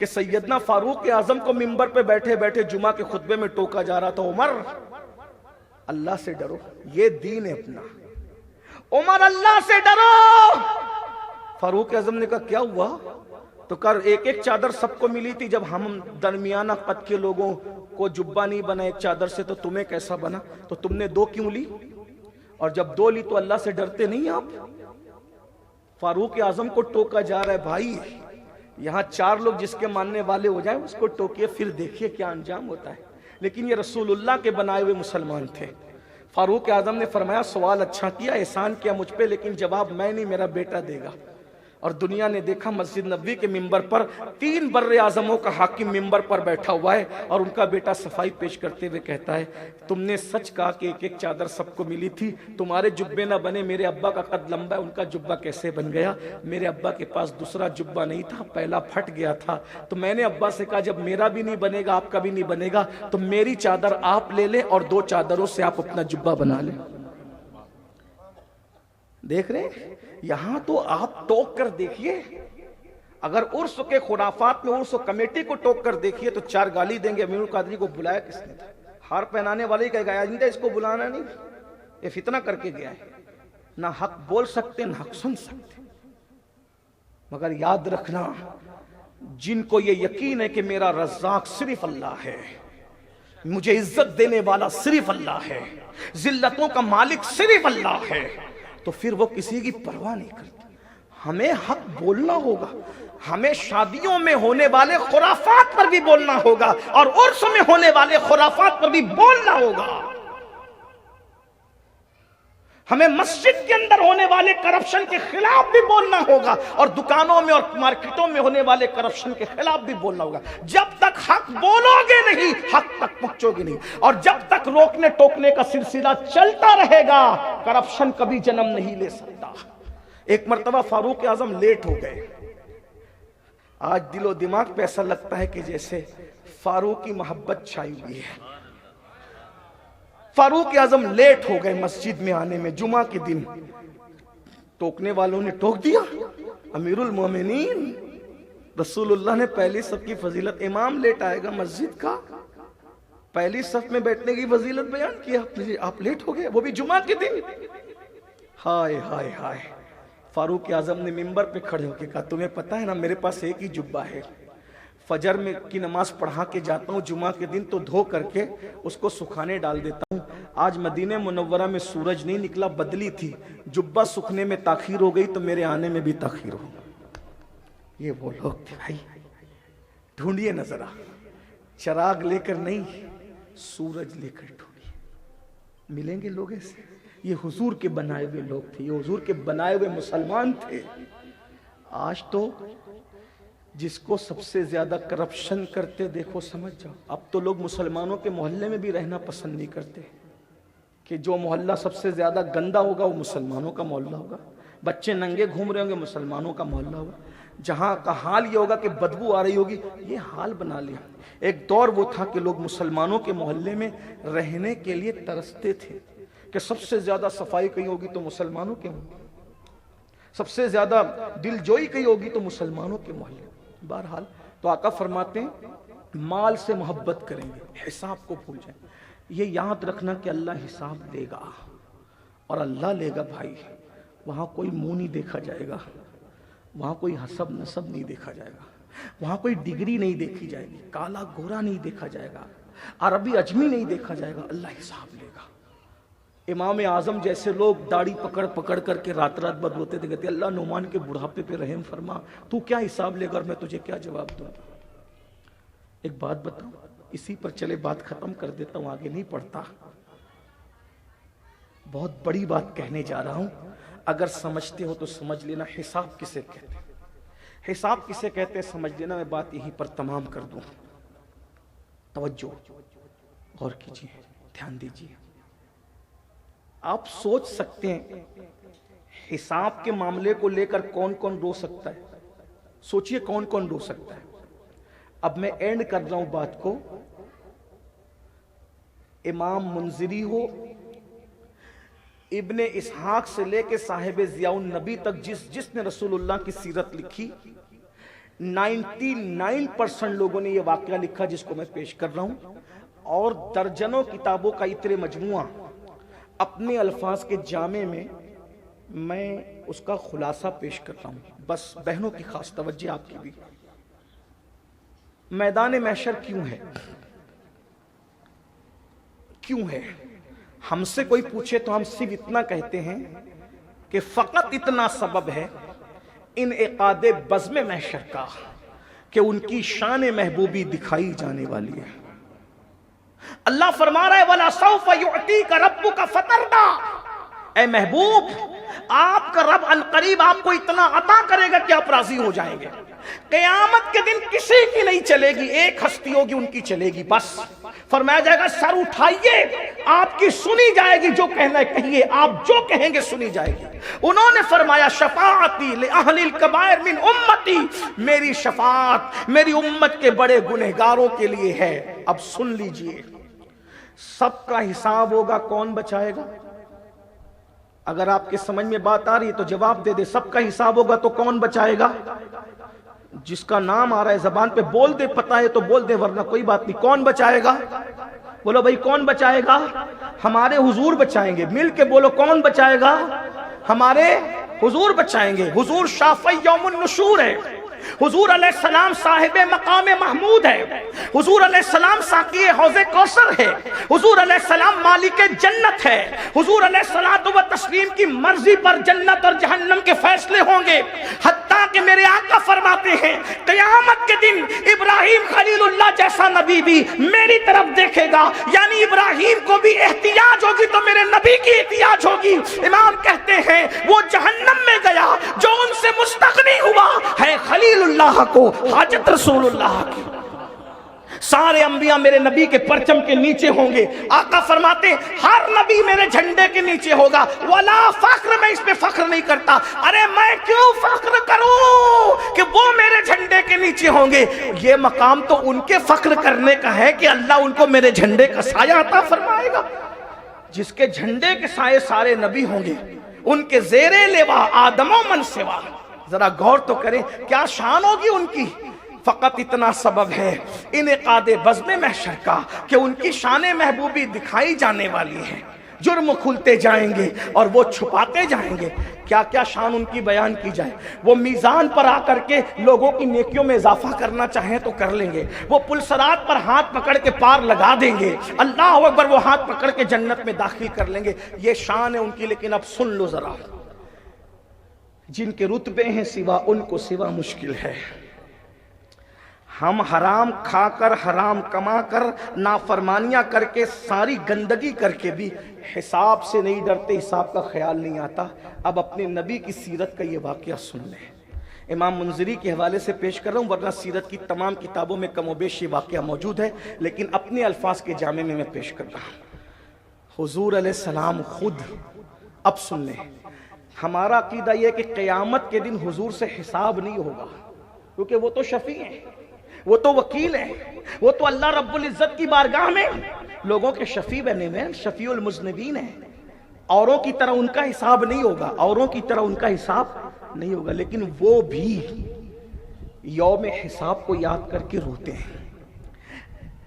کہ سیدنا فاروق اعظم کو منبر پہ بیٹھے بیٹھے جمعہ کے خطبے میں ٹوکا جا رہا تھا، عمر اللہ سے ڈرو، یہ دین ہے اپنا، عمر اللہ سے ڈرو۔ فاروق اعظم نے کہا کیا ہوا؟ تو کہا ایک ایک چادر سب کو ملی تھی، جب ہم درمیانہ قد کے لوگوں کو جبہ نہیں بنا ایک چادر سے، تو تمہیں کیسا بنا؟ تو تم نے 2 کیوں لی؟ اور جب 2 لی تو اللہ سے ڈرتے نہیں آپ؟ فاروق اعظم کو ٹوکا جا رہا ہے، بھائی یہاں 4 لوگ جس کے ماننے والے ہو جائیں اس کو ٹوکیے، پھر دیکھیے کیا انجام ہوتا ہے۔ لیکن یہ رسول اللہ کے بنائے ہوئے مسلمان تھے۔ فاروق اعظم نے فرمایا سوال اچھا کیا، احسان کیا مجھ پہ، لیکن جواب میں نہیں، میرا بیٹا دے گا۔ اور دنیا نے دیکھا مسجد نبوی کے منبر پر 3 بر اعظموں کا حاکم منبر پر بیٹھا ہوا ہے، اور ان کا بیٹا صفائی پیش کرتے ہوئے کہتا ہے تم نے سچ کہا کہ ایک ایک چادر سب کو ملی تھی، تمہارے جبے نہ بنے، میرے ابا کا قد لمبا ہے، ان کا جبہ کیسے بن گیا؟ میرے ابا کے پاس دوسرا جبہ نہیں تھا، پہلا پھٹ گیا تھا، تو میں نے ابا سے کہا جب میرا بھی نہیں بنے گا آپ کا بھی نہیں بنے گا، تو میری چادر آپ لے لیں اور 2 چادروں سے آپ اپنا جبہ بنا لیں۔ دیکھ رہے ہیں یہاں تو آپ ٹوک کر دیکھیے، اگر عرس کے خرافات میں عرس و کمیٹی کو ٹوک کر دیکھیے تو 4 گالی دیں گے۔ امیر القادری کو بلایا کس نے تھا؟ ہار پہنانے والے کا گایا نہیں تھا، اس کو بلانا نہیں، یہ فتنہ کر کے گیا ہے، نہ حق بول سکتے نہ حق سن سکتے۔ مگر یاد رکھنا جن کو یہ یقین ہے کہ میرا رزاق صرف اللہ ہے، مجھے عزت دینے والا صرف اللہ ہے، ذلتوں کا مالک صرف اللہ ہے، تو پھر وہ کسی کی پرواہ نہیں کرتے۔ ہمیں حق بولنا ہوگا، ہمیں شادیوں میں ہونے والے خرافات پر بھی بولنا ہوگا، اور عرس میں ہونے والے خرافات پر بھی بولنا ہوگا۔ ہمیں مسجد کے اندر ہونے والے کرپشن کے خلاف بھی بولنا ہوگا، اور دکانوں میں اور مارکیٹوں میں ہونے والے کرپشن کے خلاف بھی بولنا ہوگا۔ جب تک حق بولو گے نہیں حق تک پہنچو گے نہیں، اور جب تک روکنے ٹوکنے کا سلسلہ چلتا رہے گا کرپشن کبھی جنم نہیں لے سکتا۔ ایک مرتبہ فاروق اعظم لیٹ ہو گئے، آج دل و دماغ پہ ایسا لگتا ہے کہ جیسے فاروق کی محبت چھائی ہوئی ہے۔ فاروق اعظم لیٹ ہو گئے مسجد میں آنے میں، جمعہ کے دن ٹوکنے والوں نے ٹوک دیا۔ امیر المومنین رسول اللہ نے پہلی صف کی فضیلت، امام لیٹ آئے گا مسجد کا، پہلی صف میں بیٹھنے کی فضیلت بیان کیا، آپ لیٹ ہو گئے، وہ بھی جمعہ کے دن۔ ہائے ہائے ہائے، فاروق اعظم نے منبر پہ کھڑے ہو کے کہا تمہیں پتہ ہے نا میرے پاس ایک ہی جبہ ہے، فجر میں کی نماز پڑھا کے جاتا ہوں جمعہ کے دن تو دھو کر کے اس کو سکھانے ڈال دیتا ہوں، آج مدینہ منورہ میں سورج نہیں نکلا، بدلی تھی، جبہ سکھنے میں تاخیر ہو گئی تو میرے آنے میں بھی تاخیر ہو گئی۔ یہ وہ لوگ تھے بھائی، ڈھونڈیے نظر آ، چراغ لے کر نہیں سورج لے کر ڈھونڈیے، ملیں گے لوگ ایسے۔ یہ حضور کے بنائے ہوئے لوگ تھے، یہ حضور کے بنائے ہوئے مسلمان تھے۔ آج تو جس کو سب سے زیادہ کرپشن کرتے دیکھو سمجھ جاؤ، اب تو لوگ مسلمانوں کے محلے میں بھی رہنا پسند نہیں کرتے، کہ جو محلہ سب سے زیادہ گندا ہوگا وہ مسلمانوں کا محلہ ہوگا، بچے ننگے گھوم رہے ہوں گے مسلمانوں کا محلہ ہوگا، جہاں کا حال یہ ہوگا کہ بدبو آ رہی ہوگی، یہ حال بنا لیا۔ ایک دور وہ تھا کہ لوگ مسلمانوں کے محلے میں رہنے کے لیے ترستے تھے کہ سب سے زیادہ صفائی کہیں ہوگی تو مسلمانوں کے محلے، سب سے زیادہ دل جوئی کہیں ہوگی تو مسلمانوں کے محلے۔ بہرحال تو آقا فرماتے ہیں مال سے محبت کریں گے، حساب کو بھول جائیں۔ یہ یاد رکھنا کہ اللہ حساب لے گا، اور اللہ لے گا بھائی، وہاں کوئی منہ نہیں دیکھا جائے گا، وہاں کوئی حسب نسب نہیں دیکھا جائے گا، وہاں کوئی ڈگری نہیں دیکھی جائے گی، کالا گورا نہیں دیکھا جائے گا، عربی اجمی نہیں دیکھا جائے گا، اللہ حساب لے گا۔ امام اعظم جیسے لوگ داڑھی پکڑ پکڑ کر کے رات رات بھر روتے تھے، کہتے اللہ نعمان کے بڑھاپے پہ رحم فرما، تو کیا حساب لے گا اور میں تجھے کیا جواب دوں؟ ایک بات بتاؤں، اسی پر چلے بات ختم کر دیتا ہوں، آگے نہیں پڑھتا، بہت بڑی بات کہنے جا رہا ہوں، اگر سمجھتے ہو تو سمجھ لینا حساب کسے کہتے ہیں، حساب کسے کہتے ہیں سمجھ لینا، میں بات یہیں پر تمام کر دوں۔ توجہ، غور کیجیے، دھیان دیجیے۔ آپ سوچ سکتے ہیں حساب کے معاملے کو لے کر کون کون رو سکتا ہے، سوچئے کون کون رو سکتا ہے۔ اب میں اینڈ کر رہا ہوں بات کو، امام منذری ہو، ابن اسحاق سے لے کے صاحب ضیاء النبی تک جس نے رسول اللہ کی سیرت لکھی، 99% لوگوں نے یہ واقعہ لکھا جس کو میں پیش کر رہا ہوں، اور درجنوں کتابوں کا اتنے مجموعہ اپنے الفاظ کے جامع میں اس کا خلاصہ پیش کر رہا ہوں۔ بس بہنوں کی خاص توجہ آپ کی بھی۔ میدان محشر کیوں ہے؟ کیوں ہے؟ ہم سے کوئی پوچھے تو ہم صرف اتنا کہتے ہیں کہ فقط اتنا سبب ہے انعقاد بزم محشر کا کہ ان کی شان محبوبی دکھائی جانے والی ہے۔ اللہ فرما رہا ہے وَلَا سَوْفَ يُعْتِيكَ رَبُّكَ فَتَرْضَىٰ، اے محبوب آپ کا رب عنقریب آپ کو اتنا عطا کرے گا کہ آپ راضی ہو جائیں گے۔ قیامت کے دن کسی کی نہیں چلے گی، ایک ہستی ہوگی ان کی چلے گی بس۔ فرمایا جائے گا سر اٹھائیے، آپ کی سنی جائے گی، جو کہنا ہے کہیے، آپ جو کہیں گے سنی جائے گی۔ انہوں نے فرمایا شفاعتی لأہل الکبائر من امتی، میری شفاعت میری امت کے بڑے گنہگاروں کے لیے ہے۔ اب سن لیجئے، سب کا حساب ہوگا، کون بچائے گا؟ اگر آپ کے سمجھ میں بات آ رہی ہے تو جواب دے دے، سب کا حساب ہوگا تو کون بچائے گا؟ جس کا نام آ رہا ہے زبان پہ بول دے، پتہ ہے تو بول دے، ورنہ کوئی بات نہیں۔ کون بچائے گا؟ بولو بھائی کون بچائے گا؟ ہمارے حضور بچائیں گے، مل کے بولو کون بچائے گا؟ ہمارے حضور بچائیں گے۔ حضور شافعی یوم النشور ہے، حضور علیہ السلام صاحب مقام محمود ہے، حضور علیہ السلام ساقی حوض کوثر ہے، حضور علیہ السلام مالک جنت ہے، حضور علیہ الصلوۃ والتسلیم کی مرضی پر جنت اور جہنم کے فیصلے ہوں گے۔ حتیٰ کہ میرے آقا فرماتے ہیں قیامت کے دن ابراہیم خلیل اللہ جیسا نبی بھی میری طرف دیکھے گا، یعنی ابراہیم کو بھی احتیاج ہوگی تو میرے نبی کی احتیاج ہوگی۔ امام کہتے ہیں وہ جہنم میں گیا جو ان سے مستغنی ہوا ہے خلیل اللہ کو حاجت رسول اللہ کی۔ سارے انبیاء میرے نبی کے پرچم کے نیچے ہوں گے۔ آقا فرماتے ہیں ہر نبی میرے جھنڈے کے نیچے ہوگا۔ ولا فخر، میں اس پہ فخر نہیں کرتا۔ ارے میں کیوں فخر کروں کہ وہ میرے جھنڈے کے نیچے ہوں گے؟ یہ مقام تو ان کے فخر کرنے کا ہے کہ اللہ ان کو میرے جھنڈے کا سایہ عطا فرمائے گا۔ جس کے جھنڈے کے سائے سارے نبی ہوں گے، ان کے زیر لوا آدم و من سوا، ذرا غور تو کریں کیا شان ہوگی ان کی۔ فقط اتنا سبب ہے انعقاد بزم محشر کا کہ ان کی شان محبوبی دکھائی جانے والی ہے۔ جرم کھلتے جائیں گے اور وہ چھپاتے جائیں گے۔ کیا کیا شان ان کی بیان کی جائے۔ وہ میزان پر آ کر کے لوگوں کی نیکیوں میں اضافہ کرنا چاہیں تو کر لیں گے۔ وہ پلسرات پر ہاتھ پکڑ کے پار لگا دیں گے، اللہ اکبر، وہ ہاتھ پکڑ کے جنت میں داخل کر لیں گے۔ یہ شان ہے ان کی۔ لیکن اب سن لو ذرا، جن کے رتبے ہیں سوا ان کو سوا مشکل ہے۔ ہم حرام کھا کر، حرام کما کر، نافرمانیاں کر کے، ساری گندگی کر کے بھی حساب سے نہیں ڈرتے، حساب کا خیال نہیں آتا۔ اب اپنے نبی کی سیرت کا یہ واقعہ سن لیں۔ امام منذری کے حوالے سے پیش کر رہا ہوں، ورنہ سیرت کی تمام کتابوں میں کم و بیش یہ واقعہ موجود ہے، لیکن اپنے الفاظ کے جامع میں پیش کر رہا ہوں۔ حضور علیہ السلام خود، اب سن لیں، ہمارا عقیدہ یہ کہ قیامت کے دن حضور سے حساب نہیں ہوگا، کیونکہ وہ تو شفیع ہیں، وہ تو وکیل ہیں، وہ تو اللہ رب العزت کی بارگاہ میں لوگوں کے شفیع بنے ہوئے ہیں، شفیع المذنبین ہیں۔ اوروں کی طرح ان کا حساب نہیں ہوگا، اوروں کی طرح ان کا حساب نہیں ہوگا، لیکن وہ بھی یوم حساب کو یاد کر کے روتے ہیں۔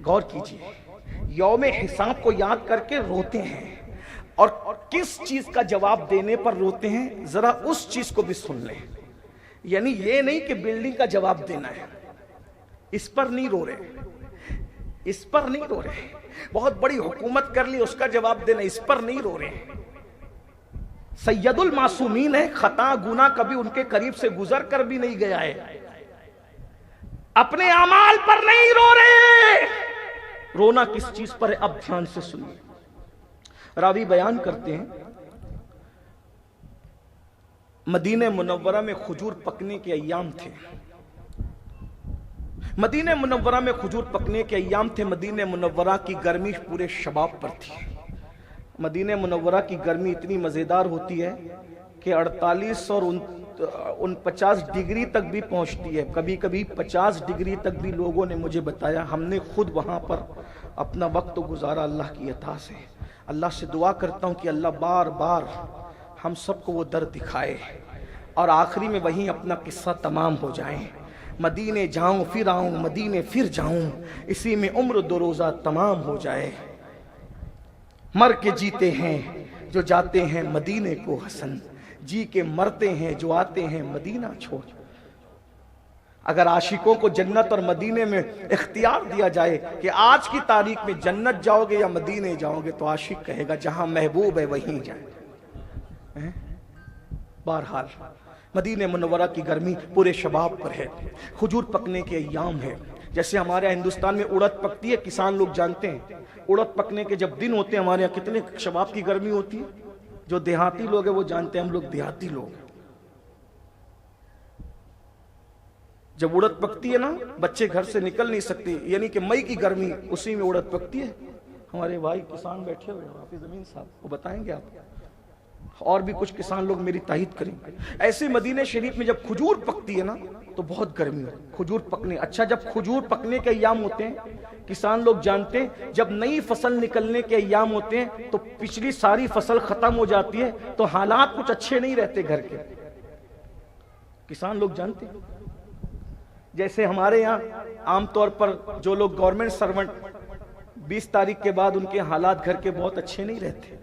غور کیجئے، یوم حساب کو یاد کر کے روتے ہیں، اور کس چیز کا جواب دینے پر روتے ہیں ذرا اس چیز کو بھی سن لیں۔ یعنی یہ نہیں کہ بلڈنگ کا جواب دینا ہے، اس پر نہیں رو رہے، اس پر نہیں رو رہے۔ بہت بڑی حکومت کر لی، اس کا جواب دینا، اس پر نہیں رو رہے۔ سید المعصومین ہے، خطا گناہ کبھی ان کے قریب سے گزر کر بھی نہیں گیا ہے، اپنے اعمال پر نہیں رو رہے۔ رونا کس چیز پر ہے اب دھیان سے سنیے۔ راوی بیان کرتے ہیں مدینہ منورہ میں کھجور پکنے کے ایام تھے، مدینہ منورہ میں کھجور پکنے کے ایام تھے۔ مدینہ منورہ کی گرمی پورے شباب پر تھی۔ مدینہ منورہ کی گرمی اتنی مزیدار ہوتی ہے کہ 48 اور 49 ڈگری تک بھی پہنچتی ہے، کبھی کبھی 50 ڈگری تک بھی لوگوں نے مجھے بتایا۔ ہم نے خود وہاں پر اپنا وقت گزارا اللہ کی عطا سے۔ اللہ سے دعا کرتا ہوں کہ اللہ بار بار ہم سب کو وہ درد دکھائے اور آخری میں وہیں اپنا قصہ تمام ہو جائیں۔ مدینے جاؤں پھر آؤں مدینے پھر جاؤں، اسی میں عمر دو روزہ تمام ہو جائے۔ مر کے جیتے ہیں جو جاتے ہیں مدینے کو حسن، جی کے مرتے ہیں جو آتے ہیں مدینہ چھوڑ۔ اگر عاشقوں کو جنت اور مدینے میں اختیار دیا جائے کہ آج کی تاریخ میں جنت جاؤ گے یا مدینے جاؤ گے، تو عاشق کہے گا جہاں محبوب ہے وہیں جائیں۔ بہرحال مدینہ منورہ کی گرمی پورے شباب پر ہے، کھجور پکنے کے ایام ہے۔ جیسے ہمارے ہندوستان میں اڑد پکتی ہے، کسان لوگ جانتے ہیں اڑد پکنے کے جب دن ہوتے ہیں ہمارے یہاں کتنے شباب کی گرمی ہوتی ہے۔ جو دیہاتی لوگ ہیں وہ جانتے ہیں، ہم لوگ دیہاتی لوگ ہیں، جب اڑد پکتی ہے نا بچے گھر سے نکل نہیں سکتے، یعنی کہ مئی کی گرمی اسی میں اڑد پکتی ہے۔ ہمارے بھائی کسان بیٹھے ہوئے ہیں، حافظ امین صاحب وہ بتائیں گے آپ، اور بھی کچھ کسان لوگ میری تائید کریں گے۔ ایسے مدینہ شریف میں جب کھجور پکتی ہے نا تو بہت گرمی ہے کھجور پکنے۔ اچھا جب کھجور پکنے کے ایام ہوتے ہیں، کسان لوگ جانتے ہیں جب نئی فصل نکلنے کے ایام ہوتے ہیں تو پچھلی ساری فصل ختم ہو جاتی ہے، تو حالات کچھ اچھے نہیں رہتے گھر کے، کسان لوگ جانتے ہیں۔ جیسے ہمارے یہاں عام طور پر جو لوگ گورنمنٹ سرونٹ 20 تاریخ کے بعد ان کے حالات گھر کے بہت اچھے نہیں رہتے۔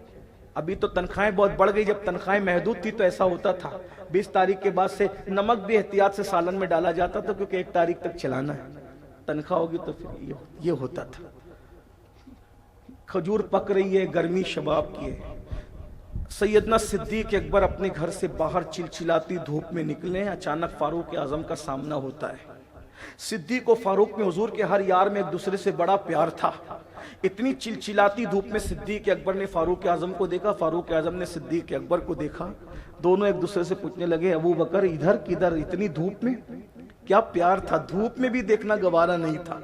ابھی تو تنخواہیں بہت بڑھ گئی، جب تنخواہیں محدود تھی تو ایسا ہوتا تھا 20 تاریخ کے بعد سے نمک بھی احتیاط سے سالن میں ڈالا جاتا تھا، کیونکہ 1 تاریخ تک چلانا ہے، تنخواہ ہوگی تو پھر یہ ہوتا تھا۔ کھجور پک رہی ہے، گرمی شباب کی ہے۔ سیدنا صدیق اکبر اپنے گھر سے باہر چلچلاتی دھوپ میں نکلے، اچانک فاروق اعظم کا سامنا ہوتا ہے۔ صدیق و فاروق میں حضور کے ہر یار میں ایک دوسرے سے بڑا پیار تھا۔ اتنی چلچلاتی دھوپ میں صدیق اکبر نے فاروق اعظم کو دیکھا، فاروق اعظم نے صدیق اکبر کو دیکھا، دونوں ایک دوسرے سے پوچھنے لگے ابو بکر ادھر کدھر اتنی دھوپ میں؟ کیا پیار تھا، دھوپ میں بھی دیکھنا گوارا نہیں تھا۔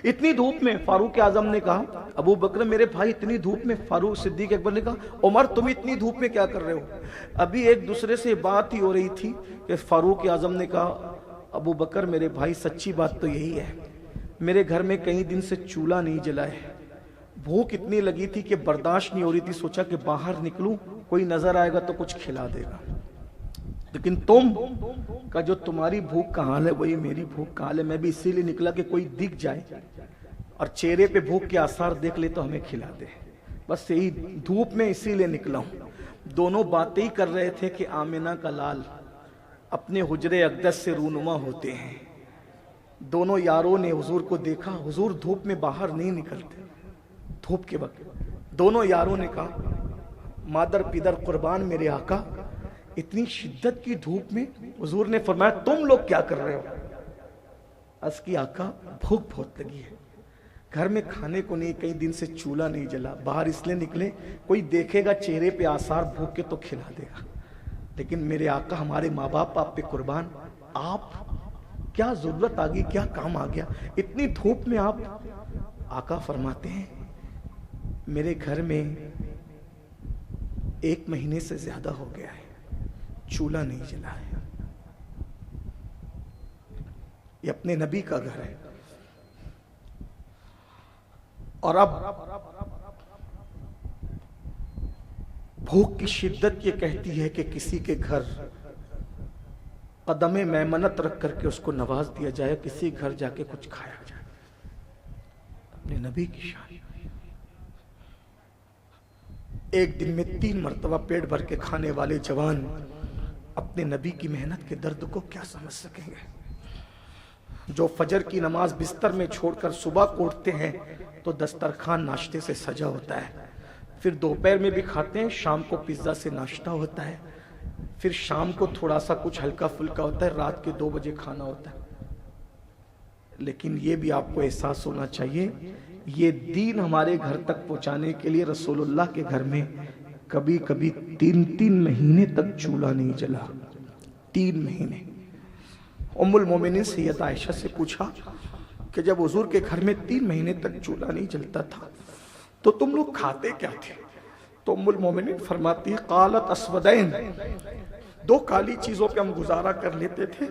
اتنی دھوپ میں فاروق اعظم نے کہا ابو بکر میرے بھائی اتنی دھوپ میں؟ فاروق صدیق اکبر نے کہا عمر تم اتنی دھوپ میں کیا کر رہے ہو؟ ابھی ایک دوسرے سے بات ہی ہو رہی تھی کہ فاروق اعظم نے کہا ابو بکر میرے بھائی سچی بات تو یہی ہے، میرے گھر میں کئی دن سے چولہا نہیں جلا ہے، بھوک اتنی لگی تھی کہ برداشت نہیں ہو رہی تھی، سوچا کہ باہر نکلوں کوئی نظر آئے گا تو کچھ کھلا دے گا، لیکن تم کا جو تمہاری بھوک کا حال ہے وہی میری بھوک کا حال ہے، میں بھی اسی لیے نکلا کہ کوئی دکھ جائے اور چہرے پہ بھوک کے آثار دیکھ لے تو ہمیں کھلا دے، بس یہی دھوپ میں اسی لیے نکلا ہوں۔ دونوں باتیں ہی کر رہے تھے کہ آمنہ کا لال اپنے حجرے اقدس سے رونما ہوتے ہیں۔ دونوں یاروں نے حضور کو دیکھا، حضور دھوپ میں باہر نہیں نکلتے، دھوپ کے وقت دونوں یاروں نے کہا مادر پیدر قربان میرے آقا اتنی شدت کی دھوپ میں؟ حضور نے فرمایا تم لوگ کیا کر رہے ہو؟ عرض کی آقا بھوک بہت لگی ہے، گھر میں کھانے کو نہیں، کئی دن سے چولہا نہیں جلا، باہر اس لیے نکلے کوئی دیکھے گا چہرے پہ آثار بھوک کے تو کھلا دے گا، لیکن میرے آقا ہمارے ماں باپ آپ پہ قربان، آپ کیا ضرورت آ گئی، کیا کام آ گیا اتنی دھوپ میں آپ؟ آقا فرماتے ہیں میرے گھر میں 1 مہینے سے زیادہ ہو گیا ہے چولہا نہیں جلا ہے، یہ اپنے نبی کا گھر ہے، اور اب بھوک کی شدت یہ کہتی ہے کہ کسی کے گھر قدم میمنت رکھ کر کے اس کو نواز دیا جائے، کسی گھر جا کے کچھ کھایا جائے، اپنے نبی کی شان۔ ایک دن میں 3 مرتبہ پیٹ بھر کے کھانے والے جوان اپنے نبی کی محنت کے درد کو کیا سمجھ سکیں گے؟ جو فجر کی نماز بستر میں چھوڑ کر صبح کو اٹھتے ہیں تو دسترخوان ناشتے سے سجا ہوتا ہے، پھر دوپہر میں بھی کھاتے ہیں، شام کو پیزا سے ناشتہ ہوتا ہے، پھر شام کو تھوڑا سا کچھ ہلکا پھلکا ہوتا ہے، رات کے 2 بجے کھانا ہوتا ہے۔ لیکن یہ بھی آپ کو احساس ہونا چاہیے یہ دین ہمارے گھر تک پہنچانے کے لیے رسول اللہ کے گھر میں کبھی کبھی 3 مہینے تک چولہا نہیں جلا، 3 مہینے۔ ام المومنین سیدہ عائشہ سے پوچھا کہ جب حضور کے گھر میں 3 مہینے تک چولہا نہیں جلتا تھا تو تم لوگ کھاتے کیا تھے؟ تو ام المومنین فرماتی ہے قالت اسودین، 2 کالی چیزوں پہ ہم گزارا کر لیتے تھے،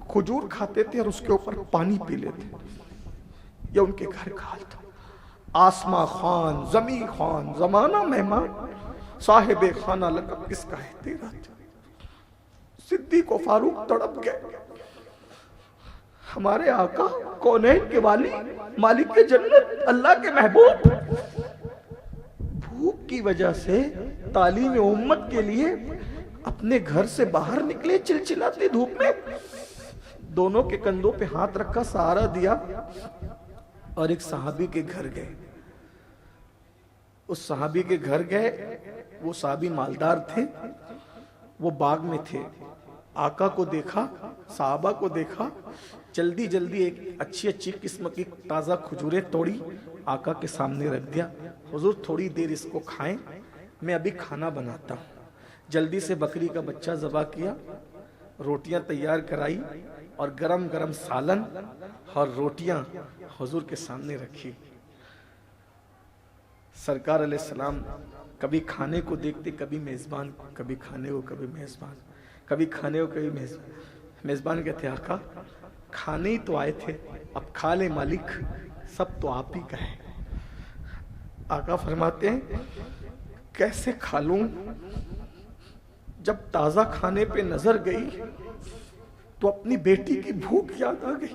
کھجور کھاتے تھے اور اس کے اوپر پانی پی لیتے، یہ ان کے گھر کا حال تھا۔ آسما خان، زمیں خان، زمانہ مہمان، صاحب خانہ لقب کس کا ہے تیرا؟ صدیق و فاروق تڑپ گئے، ہمارے آقا کونین کے والی، مالک کے جنت، اللہ کے محبوب بھوک کی وجہ سے تعلیم امت کے لیے اپنے گھر سے باہر نکلے چلچلاتی دھوپ میں، دونوں کے کندھوں پہ ہاتھ رکھا، سہارا دیا اور ایک صحابی کے گھر گئے۔ اس صحابی کے گھر گئے، وہ صحابی مالدار تھے، وہ باغ میں تھے، آقا کو دیکھا، صحابہ کو دیکھا، جلدی جلدی ایک اچھی قسم کی تازہ کھجوریں توڑی، آقا کے سامنے رکھ دیا، حضور تھوڑی دیر اس کو کھائیں، میں ابھی کھانا بناتا ہوں۔ جلدی سے بکری کا بچہ ذبح کیا، روٹیاں تیار کرائی اور گرم گرم سالن اور روٹیاں حضور کے سامنے رکھی۔ سرکار علیہ السلام کبھی کھانے کو دیکھتے، کبھی میزبان، کبھی کھانے کو، کبھی میزبان، کبھی کھانے کو، کبھی میزبان۔ میزبان کہتے آقا کھانے ہی تو آئے تھے، اب کھا لے مالک، سب تو آپ ہی کا ہے۔ آقا فرماتے ہیں کیسے کھا لوں؟ جب تازہ کھانے پہ نظر گئی تو اپنی بیٹی کی بھوک یاد آ گئی۔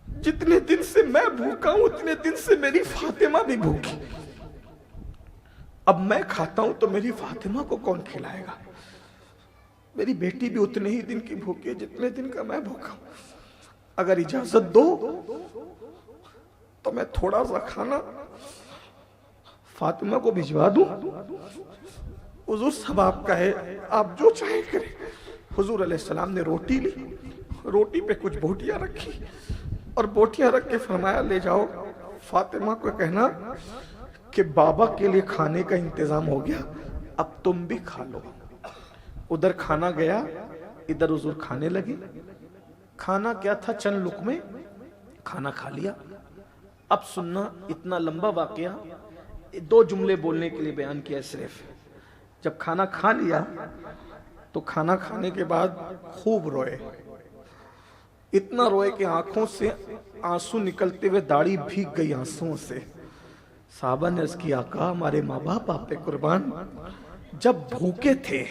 جتنے دن سے میں بھوکا ہوں اتنے دن سے میری فاطمہ بھی بھوکی، اب میں کھاتا ہوں تو میری فاطمہ کو کون کھلائے گا؟ میری بیٹی بھی اتنے ہی دن کی بھوکی ہے جتنے دن کا میں بھوکا ہوں، اگر اجازت دو تو میں تھوڑا سا کھانا فاطمہ کو بھجوا دوں۔ حضور سب آپ کا ہے، آپ جو چاہیں کریں۔ حضور علیہ السلام نے روٹی لی، روٹی پہ کچھ بوٹیاں رکھی اور بوٹیاں رکھ کے فرمایا لے جاؤ، فاطمہ کو کہنا کہ بابا کے لیے کھانے کا انتظام ہو گیا، اب تم بھی کھا لو۔ ادھر کھانا گیا، ادھر حضور کھانے لگے۔ کھانا کیا تھا؟ چند لقمے کھانا کھا لیا۔ اب سننا، اتنا لمبا واقعہ 2 جملے بولنے کے لیے بیان کیا صرف۔ جب کھانا کھا لیا تو کھانا کھانے کے بعد خوب روئے، اتنا روئے کہ آنکھوں سے آنسو نکلتے ہوئے داڑھی بھیگ گئی آنسوؤں سے۔ صحابہ نے عرض کی آقا ہمارے ماں باپ آپ پہ قربان، جب بھوکے تھے،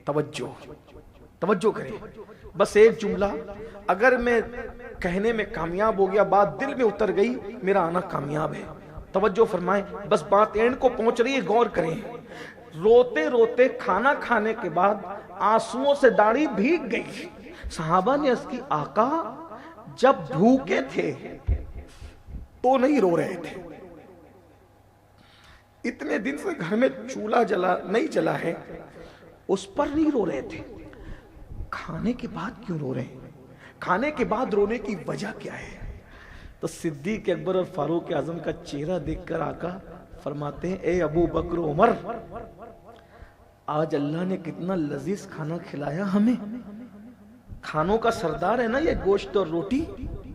توجہ کریں، بس ایک جملہ اگر میں کہنے میں کامیاب ہو گیا، بات دل میں اتر گئی، میرا آنا کامیاب ہے۔ توجہ فرمائیں، بس بات اینڈ کو پہنچ رہی ہے، غور کریں۔ روتے روتے کھانا کھانے کے بعد آنسوؤں سے داڑھی بھیگ گئی۔ صحابہ نے عرض کی آقا جب بھوکے تھے تو نہیں رو رہے تھے، اتنے دن سے گھر میں چولہا نہیں جلا ہے اس پر نہیں رو رہے تھے، کھانے کے بعد کیوں رو رہے ہیں؟ کھانے کے بعد رونے کی وجہ کیا ہے؟ تو صدیق اکبر اور فاروق اعظم کا چہرہ دیکھ کر آقا فرماتے ہیں اے ابو بکر و عمر، آج اللہ نے کتنا لذیذ کھانا کھلایا ہمیں۔ کھانوں کا سردار ہے نا یہ گوشت اور روٹی،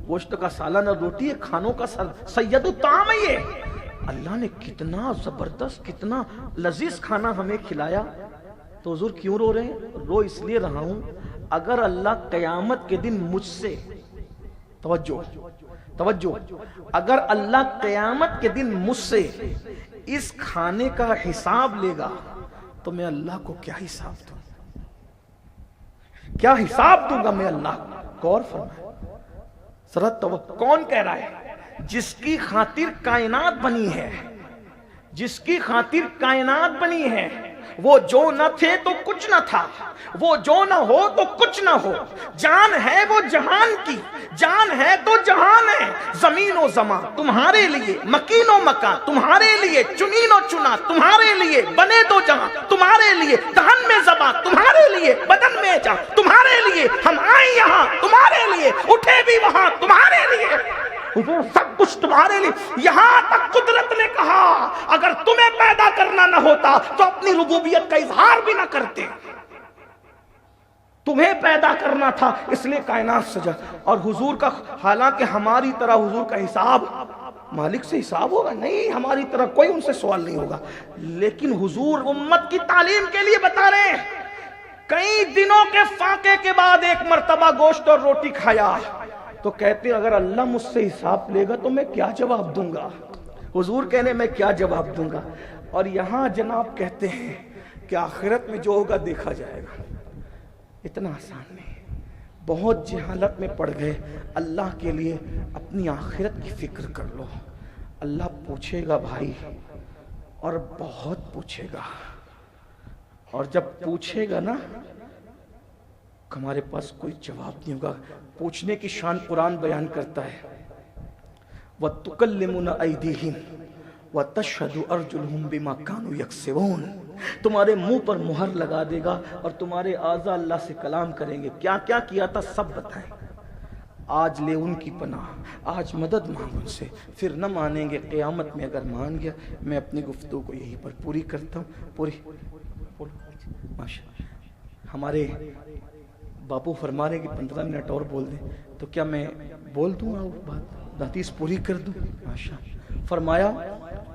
گوشت کا سالن اور روٹی، یہ کھانوں کا سید الطعام ہے یہ۔ اللہ نے کتنا زبردست، کتنا لذیذ کھانا ہمیں کھلایا، تو حضور کیوں رو رہے ہیں؟ رو اس لیے رہا ہوں اگر اللہ قیامت کے دن مجھ سے، توجہ، اگر اللہ قیامت کے دن مجھ سے اس کھانے کا حساب لے گا تو میں اللہ کو کیا حساب دوں؟ کیا حساب دوں گا میں اللہ کو؟ غور فرمائیں ذرا، کون کہہ رہا ہے؟ جس کی خاطر کائنات بنی ہے، جس کی خاطر کائنات بنی ہے، وہ جو نہ تھے تو کچھ نہ تھا، وہ جو نہ ہو تو کچھ نہ ہو، جان ہے وہ جہان کی، جان ہے تو جہان ہے، زمین و زمان تمہارے لیے، مکین و مکان تمہارے لیے، چنین و چنا تمہارے لیے، بنے دو جہاں تمہارے لیے، دہن میں زبان تمہارے لیے، بدن میں جان تمہارے لیے، ہم آئے یہاں تمہارے لیے، اٹھے بھی وہاں تمہارے لیے، حضور سب کچھ تمہارے لیے۔ یہاں تک قدرت نے کہا اگر تمہیں پیدا کرنا نہ ہوتا تو اپنی ربوبیت کا اظہار بھی نہ کرتے، تمہیں پیدا کرنا تھا اس لیے کائنات سجا۔ اور حضور کا، حالانکہ ہماری طرح حضور کا حساب مالک سے حساب ہوگا نہیں، ہماری طرح کوئی ان سے سوال نہیں ہوگا، لیکن حضور امت کی تعلیم کے لیے بتا رہے ہیں۔ کئی دنوں کے فاقے کے بعد ایک مرتبہ گوشت اور روٹی کھایا تو کہتے اگر اللہ مجھ سے حساب لے گا تو میں کیا جواب دوں گا؟ حضور کہنے میں کیا جواب دوں گا؟ اور یہاں جناب کہتے ہیں کہ آخرت میں جو ہوگا دیکھا جائے گا، اتنا آسان نہیں، بہت جہالت میں پڑ گئے. اللہ کے لیے اپنی آخرت کی فکر کر لو. اللہ پوچھے گا بھائی، اور بہت پوچھے گا. اور جب پوچھے گا نا ہمارے پاس کوئی جواب نہیں ہوگا. پوچھنے کی شان قرآن بیان کرتا ہے، وَتُكَلِّمُنَا أَيْدِيهِمْ وَتَشْهَدُ أَرْجُلُهُمْ بِمَا كَانُوا يَكْسِبُونَ. تمہارے منہ پر مہر لگا دے گا اور تمہارے اعضاء اللہ سے کلام کریں گے، کیا کیا کیا تھا سب بتائیں. آج لے ان کی پناہ، آج مدد مانگ ان سے، پھر نہ مانیں گے قیامت میں. اگر مان گیا. میں اپنی گفتگو کو یہیں پر پوری کرتا ہوں. پوری ماشاء. ہمارے باپو فرما رہے کہ 15 منٹ اور بول دیں، تو کیا میں بول دوں اور بات حدیث پوری کر دوں؟ ماشاء. فرمایا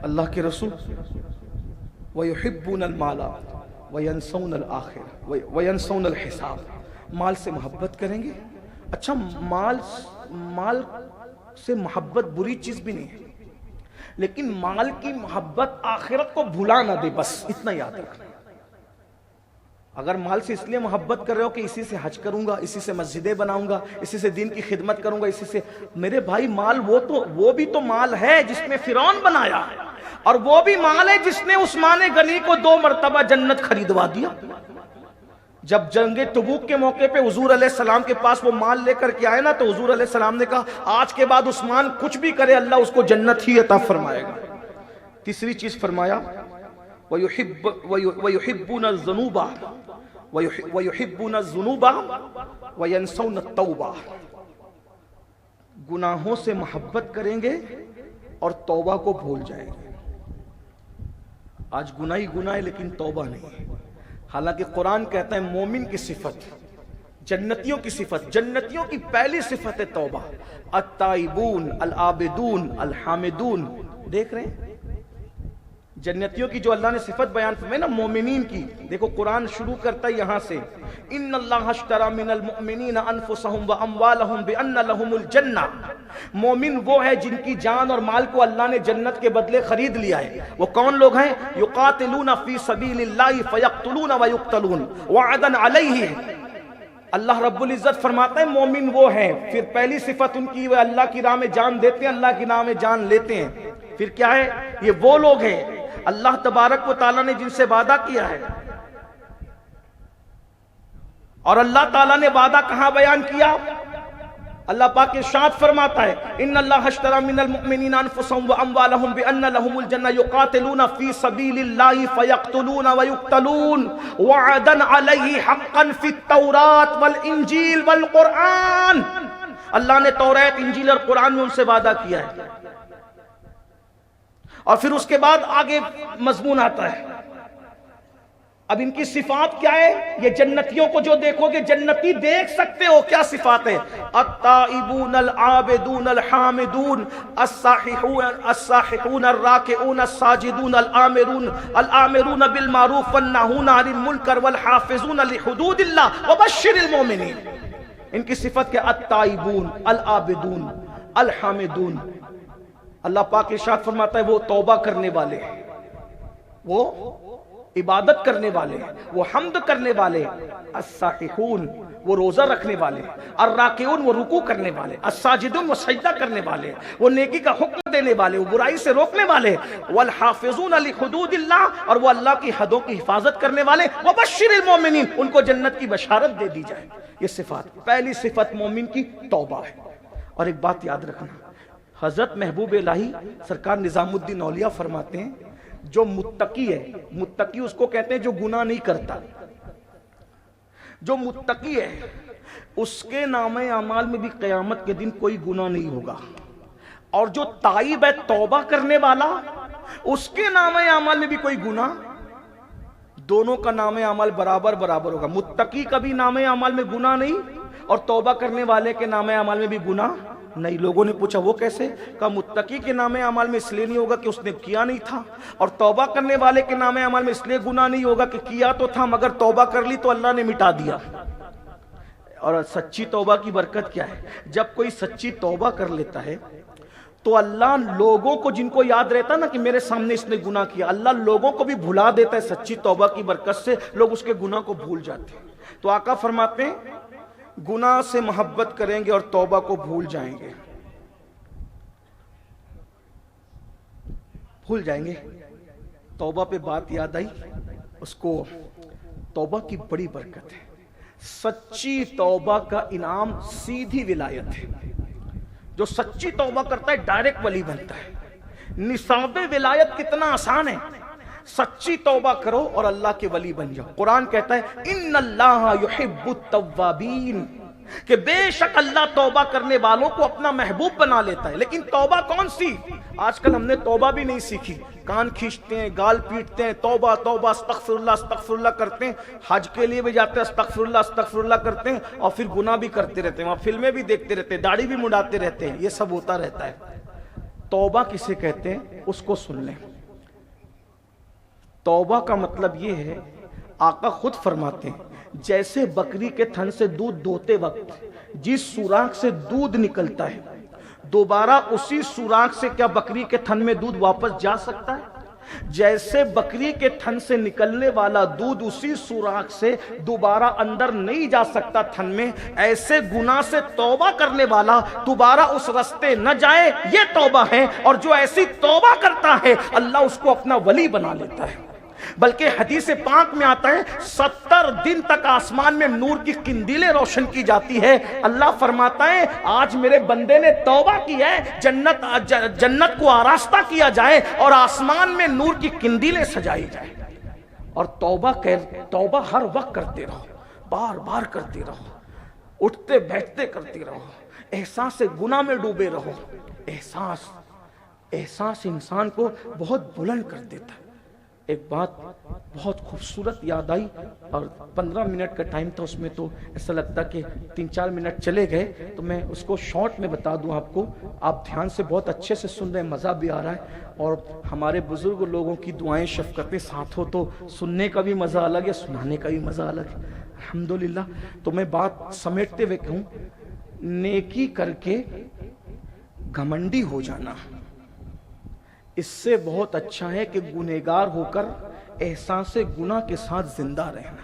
اللہ کے رسول وَيُحِبُّونَ الْمَالَ وَيَنْسَوْنَ الْآخِرَةَ وَيَنْسَوْنَ الْحِسَابَ. مال سے محبت کریں گے. اچھا، مال سے محبت بری چیز بھی نہیں ہے، لیکن مال کی محبت آخرت کو بھلا نہ دے، بس اتنا یاد رکھنا. اگر مال سے اس لیے محبت کر رہے ہو کہ اسی سے حج کروں گا، اسی سے مسجدیں بناؤں گا، اسی سے دین کی خدمت کروں گا، اسی سے، میرے بھائی مال وہ بھی تو مال ہے جس نے فرعون بنایا، اور وہ بھی مال ہے جس نے عثمان غنی کو 2 مرتبہ جنت خریدوا دیا. جب جنگ تبوک کے موقع پہ حضور علیہ السلام کے پاس وہ مال لے کر کے آئے نا، تو حضور علیہ السلام نے کہا آج کے بعد عثمان کچھ بھی کرے اللہ اس کو جنت ہی عطا فرمائے گا. تیسری چیز فرمایا وَيُحِبُّونَ الذُّنُوبَ وَيُحِبُّونَ الذُّنُوبَ وَيَنْسَوْنَ التَّوْبَةَ. گناہوں سے محبت کریں گے اور توبہ کو بھول جائیں گے. آج گناہ ہے لیکن توبہ نہیں. حالانکہ قرآن کہتا ہے مومن کی صفت، جنتیوں کی صفت، جنتیوں کی پہلی صفت ہے توبہ. التائبون العابدون الحامدون. دیکھ رہے ہیں جنتیوں کی جو اللہ نے صفت بیان فرمائی نا مومنین کی. دیکھو قرآن شروع کرتا ہے یہاں سے، ان اللہ اشتری من المؤمنین انفسهم واموالهم بان لهم الجنہ. مومن وہ ہے جن کی جان اور مال کو اللہ نے جنت کے بدلے خرید لیا ہے. وہ کون لوگ ہیں؟ یقاتلون فی سبیل اللہ فیقتلون ویقتلون وعدا علیہ. اللہ رب العزت فرماتا ہے مومن وہ ہے. پھر پہلی صفت ان کی، وہ اللہ کی راہ میں جان دیتے ہیں، اللہ کی راہ میں جان لیتے ہیں. پھر کیا ہے؟ یہ وہ لوگ ہیں اللہ تبارک و تعالیٰ نے جن سے وعدہ کیا ہے. اور اللہ تعالیٰ نے وعدہ کہاں بیان کیا؟ اللہ پاک ارشاد فرماتا ہے ان اللہ اشتری من المؤمنین انفسهم واموالهم بان لهم الجنہ یقاتلون فی سبیل اللہ فیقتلون ویقتلون وعدا علیہ حقا فی التوراۃ والانجیل والقرآن. اللہ نے توریت، انجیل اور قرآن میں ان سے وعدہ کیا ہے. اور پھر اس کے بعد آگے مضمون آتا ہے. اب ان کی صفات کیا ہے؟ یہ جنتیوں کو جو دیکھو گے جنتی دیکھ سکتے ہو کیا صفات ہے. التائبون العابدون الحامدون الساححون الراکعون الساجدون الآمرون بالمعروف والناہون عن المنکر والحافظون لحدود اللہ وبشر المؤمنین. ان کی صفت کیا؟ التائبون العابدون الحامدون. اللہ پاک ارشاد فرماتا ہے وہ توبہ کرنے والے ہیں، وہ عبادت کرنے والے ہیں، وہ حمد کرنے والے ہیں. الساححون وہ روزہ رکھنے والے ہیں، الراکعون وہ رکوع کرنے والے، الساجدون وہ سجدہ کرنے والے، وہ نیکی کا حکم دینے والے، وہ برائی سے روکنے والے، والحافظون لحدود اللہ اور وہ اللہ کی حدوں کی حفاظت کرنے والے. وبشر المؤمنین ان کو جنت کی بشارت دے دی جائے. یہ صفات، پہلی صفت مومن کی توبہ ہے. اور ایک بات یاد رکھنا، حضرت محبوب الہی سرکار نظام الدین اولیاء فرماتے ہیں جو متقی ہے، متقی اس کو کہتے ہیں جو گناہ نہیں کرتا. جو متقی ہے اس کے نام اعمال میں بھی قیامت کے دن کوئی گناہ نہیں ہوگا. اور جو تائب ہے توبہ کرنے والا اس کے نام اعمال میں بھی کوئی گناہ، دونوں کا نام اعمال برابر ہوگا. متقی کا بھی نام اعمال میں گناہ نہیں اور توبہ کرنے والے کے نام اعمال میں بھی گناہ نہیں. لوگوں نے پوچھا وہ کیسے؟ کہا متقی کے نام اعمال میں اس لیے نہیں ہوگا کہ اس نے کیا نہیں تھا، اور توبہ کرنے والے کے نام اعمال میں اس لیے گناہ نہیں ہوگا کہ کیا تو تھا مگر توبہ کر لی تو اللہ نے مٹا دیا. اور سچی توبہ کی برکت کیا ہے؟ جب کوئی سچی توبہ کر لیتا ہے تو اللہ لوگوں کو، جن کو یاد رہتا نا کہ میرے سامنے اس نے گناہ کیا، اللہ لوگوں کو بھی بھلا دیتا ہے. سچی توبہ کی برکت سے لوگ اس کے گناہ کو بھول جاتے ہیں. تو آقا فرماتے ہیں گناہ سے محبت کریں گے اور توبہ کو بھول جائیں گے. بھول جائیں گے. توبہ پہ بات یاد آئی اس کو. توبہ کی بڑی برکت ہے. سچی توبہ کا انعام سیدھی ولایت ہے. جو سچی توبہ کرتا ہے ڈائریکٹ ولی بنتا ہے. نصاب ولایت کتنا آسان ہے. سچی توبہ کرو اور اللہ کے ولی بن جاؤ. قرآن کہتا ہے ان اللہ یحب التوابین، کہ بے شک اللہ توبہ کرنے والوں کو اپنا محبوب بنا لیتا ہے. لیکن توبہ کون سی؟ آج کل ہم نے توبہ بھی نہیں سیکھی. کان کھینچتے ہیں، گال پیٹتے ہیں، توبہ توبہ استغفر اللہ کرتے ہیں. حج کے لیے بھی جاتے ہیں، استغفر اللہ کرتے ہیں، اور پھر گناہ بھی کرتے رہتے ہیں. وہاں فلمیں بھی دیکھتے رہتے ہیں، داڑھی بھی مڈاتے رہتے ہیں. یہ سب ہوتا رہتا ہے. توبہ کسے کہتے ہیں اس کو سن لیں. توبہ کا مطلب یہ ہے، آقا خود فرماتے ہیں جیسے بکری کے تھن سے دودھ دوتے وقت جس سوراخ سے دودھ نکلتا ہے دوبارہ اسی سوراخ سے کیا بکری کے تھن میں دودھ واپس جا سکتا ہے؟ جیسے بکری کے تھن سے نکلنے والا دودھ اسی سوراخ سے دوبارہ اندر نہیں جا سکتا تھن میں، ایسے گناہ سے توبہ کرنے والا دوبارہ اس رستے نہ جائے. یہ توبہ ہے. اور جو ایسی توبہ کرتا ہے اللہ اس کو اپنا ولی بنا لیتا ہے. بلکہ حدیث پاک میں آتا ہے 70 دن تک آسمان میں نور کی قندیلیں روشن کی جاتی ہے. اللہ فرماتا ہے آج میرے بندے نے توبہ کی ہے، جنت کو آراستہ کیا جائے اور آسمان میں نور کی قندیلیں سجائی جائے. اور توبہ ہر وقت کرتے رہو، بار بار کرتے رہو، اٹھتے بیٹھتے کرتے رہو. احساس گناہ میں ڈوبے رہو. احساس انسان کو بہت بلند کر دیتا ہے. ایک بات بہت خوبصورت یاد آئی اور 15 منٹ کا ٹائم تھا، اس میں تو ایسا لگتا کہ 3-4 منٹ چلے گئے، تو میں اس کو شارٹ میں بتا دوں آپ کو. آپ دھیان سے بہت اچھے سے سن رہے ہیں، مزہ بھی آ رہا ہے. اور ہمارے بزرگ لوگوں کی دعائیں شفقتیں ساتھ ہو تو سننے کا بھی مزہ الگ ہے، سنانے کا بھی مزہ الگ ہے الحمدللہ. تو میں بات سمیٹتے ہوئے کہوں، نیکی کر کے گھمنڈی ہو جانا اس سے بہت اچھا ہے کہ گنہگار ہو کر احساس گناہ کے ساتھ زندہ رہنا.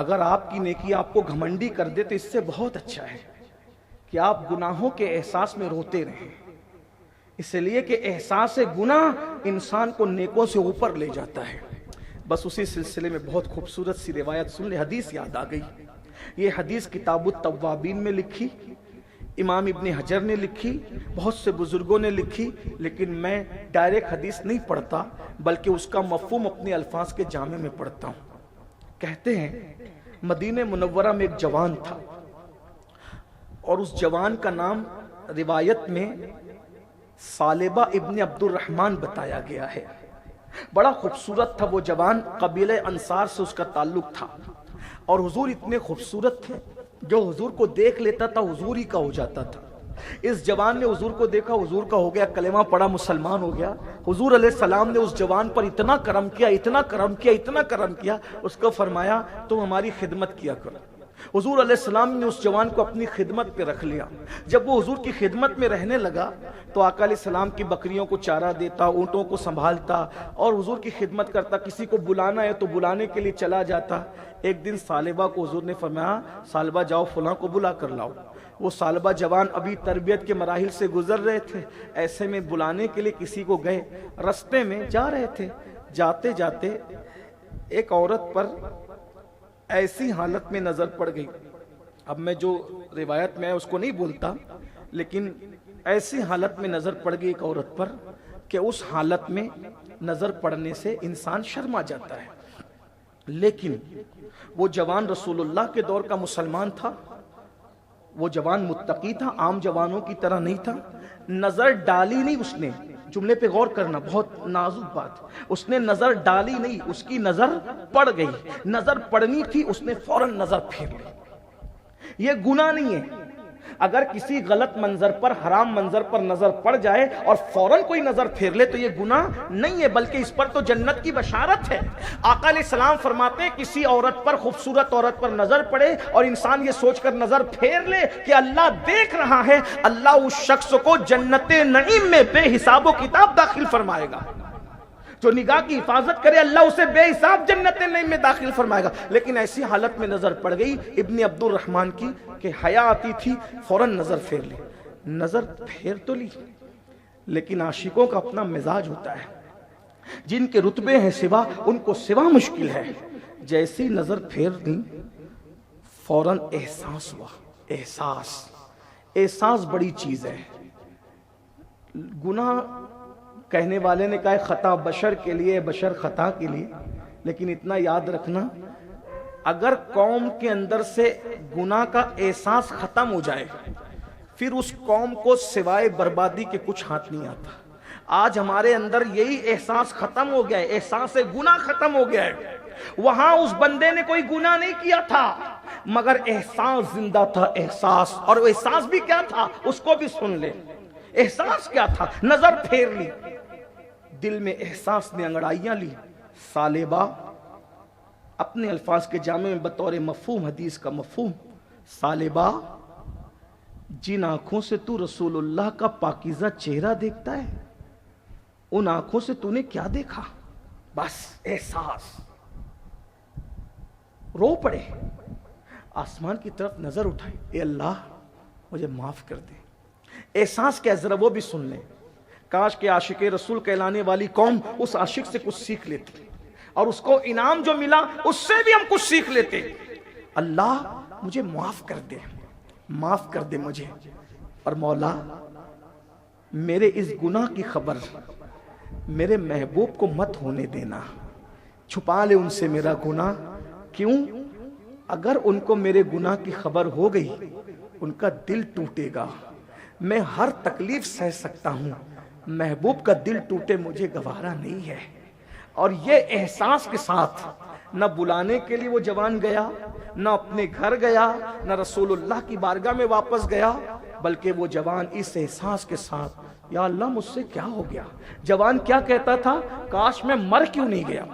اگر آپ کی نیکی آپ کو گھمنڈی کر دے تو اس سے بہت اچھا ہے کہ آپ گناہوں کے احساس میں روتے رہیں. اس لیے کہ احساس گناہ انسان کو نیکوں سے اوپر لے جاتا ہے. بس اسی سلسلے میں بہت خوبصورت سی روایت سن لے. حدیث یاد آ گئی. یہ حدیث کتاب التوابین میں لکھی، امام ابن حجر نے لکھی، بہت سے بزرگوں نے لکھی. لیکن میں ڈائریکٹ حدیث نہیں پڑھتا بلکہ اس کا مفہوم اپنے الفاظ کے جامع میں پڑھتا ہوں. کہتے ہیں مدینہ منورہ میں ایک جوان تھا اور اس جوان کا نام روایت میں ثعلبہ ابن عبد الرحمن بتایا گیا ہے. بڑا خوبصورت تھا وہ جوان. قبیلہ انصار سے اس کا تعلق تھا اور حضور اتنے خوبصورت تھے جو حضور کو دیکھ لیتا تھا حضور ہی کا ہو جاتا تھا. اس جوان نے حضور کو دیکھا، حضور کا ہو گیا، کلمہ پڑھا، مسلمان ہو گیا. حضور علیہ السلام نے اس جوان پر اتنا کرم کیا، اس کو فرمایا تم ہماری خدمت کیا کرو. حضور علیہ السلام نے اس جوان کو اپنی خدمت پہ رکھ لیا. جب وہ حضور کی خدمت میں رہنے لگا تو آقا علیہ السلام کی بکریوں کو چارہ دیتا، اونٹوں کو سنبھالتا اور حضور کی خدمت کرتا. کسی کو بلانا ہے تو بلانے کے لیے چلا جاتا. ایک دن ثعلبہ کو حضور نے فرمایا ثعلبہ جاؤ فلاں کو بلا کر لاؤ. وہ ثعلبہ جوان ابھی تربیت کے مراحل سے گزر رہے تھے. ایسے میں بلانے کے لیے کسی کو گئے، رستے میں جا رہے تھے. جاتے جاتے ایک عورت پر ایسی حالت میں نظر پڑ گئی. اب میں جو روایت میں اس کو نہیں بولتا، لیکن ایسی حالت میں نظر پڑ گئی ایک عورت پر کہ اس حالت میں نظر پڑنے سے انسان شرما جاتا ہے. لیکن وہ جوان رسول اللہ کے دور کا مسلمان تھا. وہ جوان متقی تھا، عام جوانوں کی طرح نہیں تھا. نظر ڈالی نہیں اس نے. جملے پہ غور کرنا، بہت نازک بات. اس نے نظر ڈالی نہیں، اس کی نظر پڑ گئی. نظر پڑنی تھی، اس نے فوراً نظر پھیر لی. یہ گناہ نہیں ہے. اگر کسی غلط منظر پر، حرام منظر پر نظر پڑ جائے اور فوراً کوئی نظر پھیر لے تو یہ گناہ نہیں ہے، بلکہ اس پر تو جنت کی بشارت ہے. آقا علیہ السلام فرماتے ہیں کسی عورت پر، خوبصورت عورت پر نظر پڑے اور انسان یہ سوچ کر نظر پھیر لے کہ اللہ دیکھ رہا ہے، اللہ اس شخص کو جنت نعیم میں بے حساب و کتاب داخل فرمائے گا. جو نگاہ کی حفاظت کرے اللہ اسے بے حساب جنت نعیم میں داخل فرمائے گا. لیکن ایسی حالت میں نظر پڑ گئی ابن عبد الرحمن کی کہ حیا آتی تھی فوراً نظر پھیر لی. نظر پھیر تو لی لیکن عاشقوں کا اپنا مزاج ہوتا ہے, جن کے رتبے ہیں سوا ان کو سوا مشکل ہے. جیسی نظر پھیر دی فوراً احساس ہوا. احساس بڑی چیز ہے. گناہ کہنے والے نے کہا خطا بشر کے لیے, بشر خطا کے لیے, لیکن اتنا یاد رکھنا اگر قوم کے اندر سے گناہ کا احساس ختم ہو جائے پھر اس قوم کو سوائے بربادی کے کچھ ہاتھ نہیں آتا. آج ہمارے اندر یہی احساس ختم ہو گیا ہے, احساس گناہ ختم ہو گیا ہے. وہاں اس بندے نے کوئی گناہ نہیں کیا تھا مگر احساس زندہ تھا, احساس. اور وہ احساس بھی کیا تھا اس کو بھی سن لے. احساس کیا تھا؟ نظر پھیر لی, دل میں احساس نے انگڑائیاں لی. سالبہ اپنے الفاظ کے جامع میں بطور مفہوم حدیث کا مفہوم, سالبہ جن آنکھوں سے تو رسول اللہ کا پاکیزہ چہرہ دیکھتا ہے ان آنکھوں سے تو نے کیا دیکھا؟ بس احساس. رو پڑے, آسمان کی طرف نظر اٹھائے, اے اللہ مجھے معاف کر دے. احساس کیا ذرا وہ بھی سن لیں. کاش کہ عاشق رسول کہلانے والی قوم اس عاشق سے کچھ سیکھ لیتی اور اس کو انعام جو ملا اس سے بھی ہم کچھ سیکھ لیتے. اللہ مجھے معاف کر دے, معاف کر دے مجھے. اور مولا میرے اس گناہ کی خبر میرے محبوب کو مت ہونے دینا, چھپا لے ان سے میرا گناہ. کیوں؟ اگر ان کو میرے گناہ کی خبر ہو گئی ان کا دل ٹوٹے گا. میں ہر تکلیف سہ سکتا ہوں, محبوب کا دل ٹوٹے مجھے گوارا نہیں ہے. اور یہ احساس کے ساتھ نہ بلانے کے لیے وہ جوان گیا, نہ اپنے گھر گیا, نہ رسول اللہ کی بارگاہ میں واپس گیا, بلکہ وہ جوان اس احساس کے ساتھ یا اللہ مجھ سے کیا ہو گیا. جوان کیا کہتا تھا؟ کاش میں مر کیوں نہیں گیا,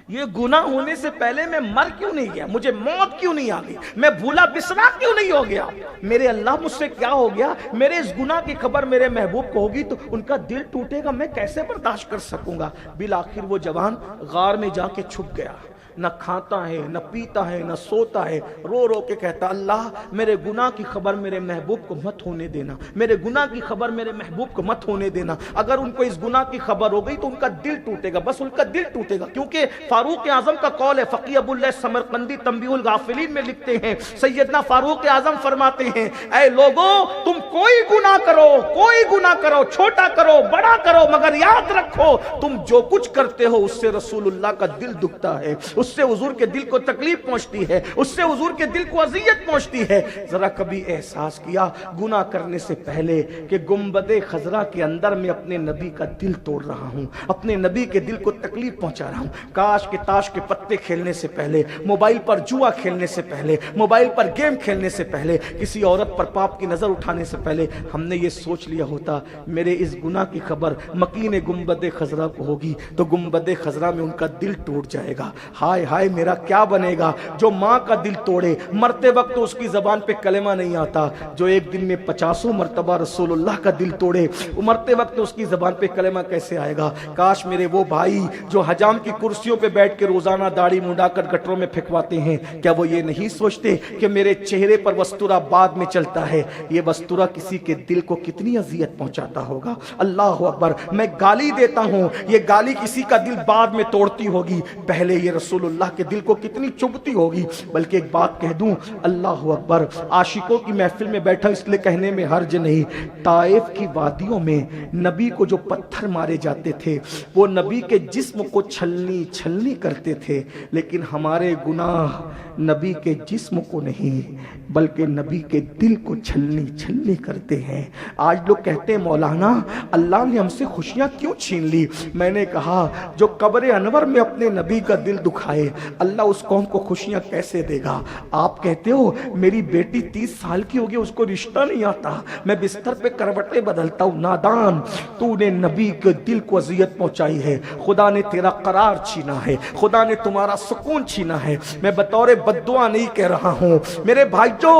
یہ گناہ ہونے سے پہلے میں مر کیوں نہیں گیا, مجھے موت کیوں نہیں آ گئی, میں بھولا بسرا کیوں نہیں ہو گیا. میرے اللہ مجھ سے کیا ہو گیا, میرے اس گناہ کی خبر میرے محبوب کو ہوگی تو ان کا دل ٹوٹے گا, میں کیسے برداشت کر سکوں گا. بالآخر وہ جوان غار میں جا کے چھپ گیا, نہ کھاتا ہے نہ پیتا ہے نہ سوتا ہے, رو رو کے کہتا اللہ میرے گناہ کی خبر میرے محبوب کو مت ہونے دینا, میرے گناہ کی خبر میرے محبوب کو مت ہونے دینا. اگر ان کو اس گناہ کی خبر ہو گئی تو ان کا دل ٹوٹے گا, بس ان کا دل ٹوٹے گا. کیونکہ فاروق اعظم کا قول ہے, فقیہ ابو اللہ سمرقندی تنبیہ الغافلین میں لکھتے ہیں, سیدنا فاروق اعظم فرماتے ہیں اے لوگوں تم کوئی گناہ کرو, کوئی گناہ کرو, چھوٹا کرو بڑا کرو, مگر یاد رکھو تم جو کچھ کرتے ہو اس سے رسول اللہ کا دل دکھتا ہے, اس سے حضور کے دل کو تکلیف پہنچتی ہے, اس سے حضور کے دل کو اذیت پہنچتی ہے. ذرا کبھی احساس کیا گناہ کرنے سے پہلے کہ گنبد خضرا کے اندر میں اپنے نبی کا دل توڑ رہا ہوں, اپنے نبی کے دل کو تکلیف پہنچا رہا ہوں. کاش کہ تاش کے پتے کھیلنے سے پہلے, موبائل پر جوا کھیلنے سے پہلے, موبائل پر گیم کھیلنے سے پہلے, کسی عورت پر پاپ کی نظر اٹھانے سے پہلے ہم نے یہ سوچ لیا ہوتا میرے اس گناہ کی خبر مکین گنبد خضرا کو ہوگی تو گنبد خضرا میں ان کا دل ٹوٹ جائے گا. ہائے ہائے میرا کیا بنے گا جو ماں کا دل توڑے, مرتے وقت تو اس کی زبان پہ کلمہ نہیں آتا, جو ایک دن میں 50 مرتبہ رسول اللہ کا دل توڑے مرتے وقت اس کی زبان پہ کلمہ کیسے آئے گا. کاش میرے وہ بھائی جو حجام کی کرسیوں پہ بیٹھ کے روزانہ داڑھی منڈا کر گٹروں میں پھینکواتے ہیں, کیا وہ یہ نہیں سوچتے کہ میرے چہرے پر وستورہ بعد میں چلتا ہے, یہ وستورہ کسی کے دل کو کتنی اذیت پہنچاتا ہوگا. اللہ اکبر, میں گالی دیتا ہوں, یہ گالی کسی کا دل بعد میں توڑتی ہوگی, پہلے یہ رسول اللہ کے دل کو کتنی چبھتی ہوگی. بلکہ ایک بات کہہ دوں, اللہ اکبر, عاشقوں کی محفل میں بیٹھا اس لیے کہنے میں حرج نہیں, طائف کی وادیوں میں نبی کو جو پتھر مارے جاتے تھے وہ نبی کے جسم کو چھلنی چھلنی کرتے تھے, لیکن ہمارے گناہ نبی کے جسم کو نہیں بلکہ نبی کے دل کو چھلنی چھلنی کرتے ہیں. آج لوگ کہتے ہیں مولانا اللہ نے ہم سے خوشیاں کیوں چھین لی. میں نے کہا جو قبر انور میں اپنے نبی کا دل دکھا دکھائے اللہ اس قوم کو خوشیاں کیسے دے گا؟ آپ کہتے ہو میری بیٹی 30 سال کی ہوگی اس کو رشتہ نہیں آتا، میں بستر پہ کروٹیں بدلتا ہوں۔ نادان، تو نے نبی کے دل کو اذیت پہنچائی ہے، خدا نے تیرا قرار چھینا ہے، خدا نے تمہارا سکون چھینا ہے۔ میں بطور بددعا نہیں کہہ رہا ہوں میرے بھائیو،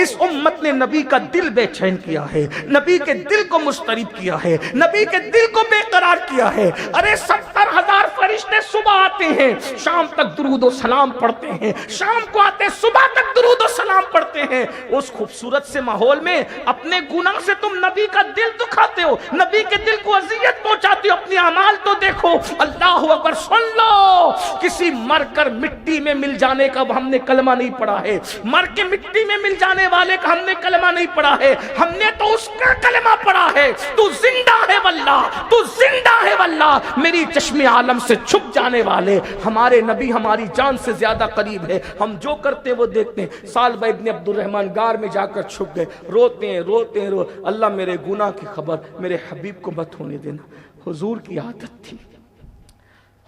اس امت نے نبی کا دل بے چین کیا ہے، نبی کے دل کو مضطرب کیا ہے، نبی کے دل کو بے قرار کیا ہے۔ ارے 70,000 فرشتے صبح آتے ہیں، شام تک درود و سلام پڑھتے ہیں، شام کو آتے صبح تک درود و سلام پڑھتے ہیں۔ اس خوبصورت سے ماحول میں اپنے گناہ سے تم نبی کا دل دکھاتے ہو، نبی کے دل کو اذیت پہنچاتے ہو۔ اپنی اعمال تو دیکھو۔ اللہ اکبر، سن لو، کسی مر کر مٹی میں مل جانے کا ہم نے کلمہ نہیں پڑھا ہے، مر کے مٹی میں مل جانے والے کا ہم نے کلمہ نہیں پڑھا ہے، ہم نے تو اس کا کلمہ پڑھا ہے، تو زندہ ہے واللہ، تو زندہ ہے واللہ۔ میری چشم عالم سے چھپ جانے والے ہمارے نبی ہماری جان سے زیادہ قریب ہے، ہم جو کرتے وہ دیکھتے ہیں۔ سالبہ ابن عبد الرحمن غار میں جا کر چھپ گئے، روتے ہیں روتے ہیں، اللہ میرے گناہ کی خبر میرے حبیب کو مت ہونے دینا۔ حضور کی عادت تھی،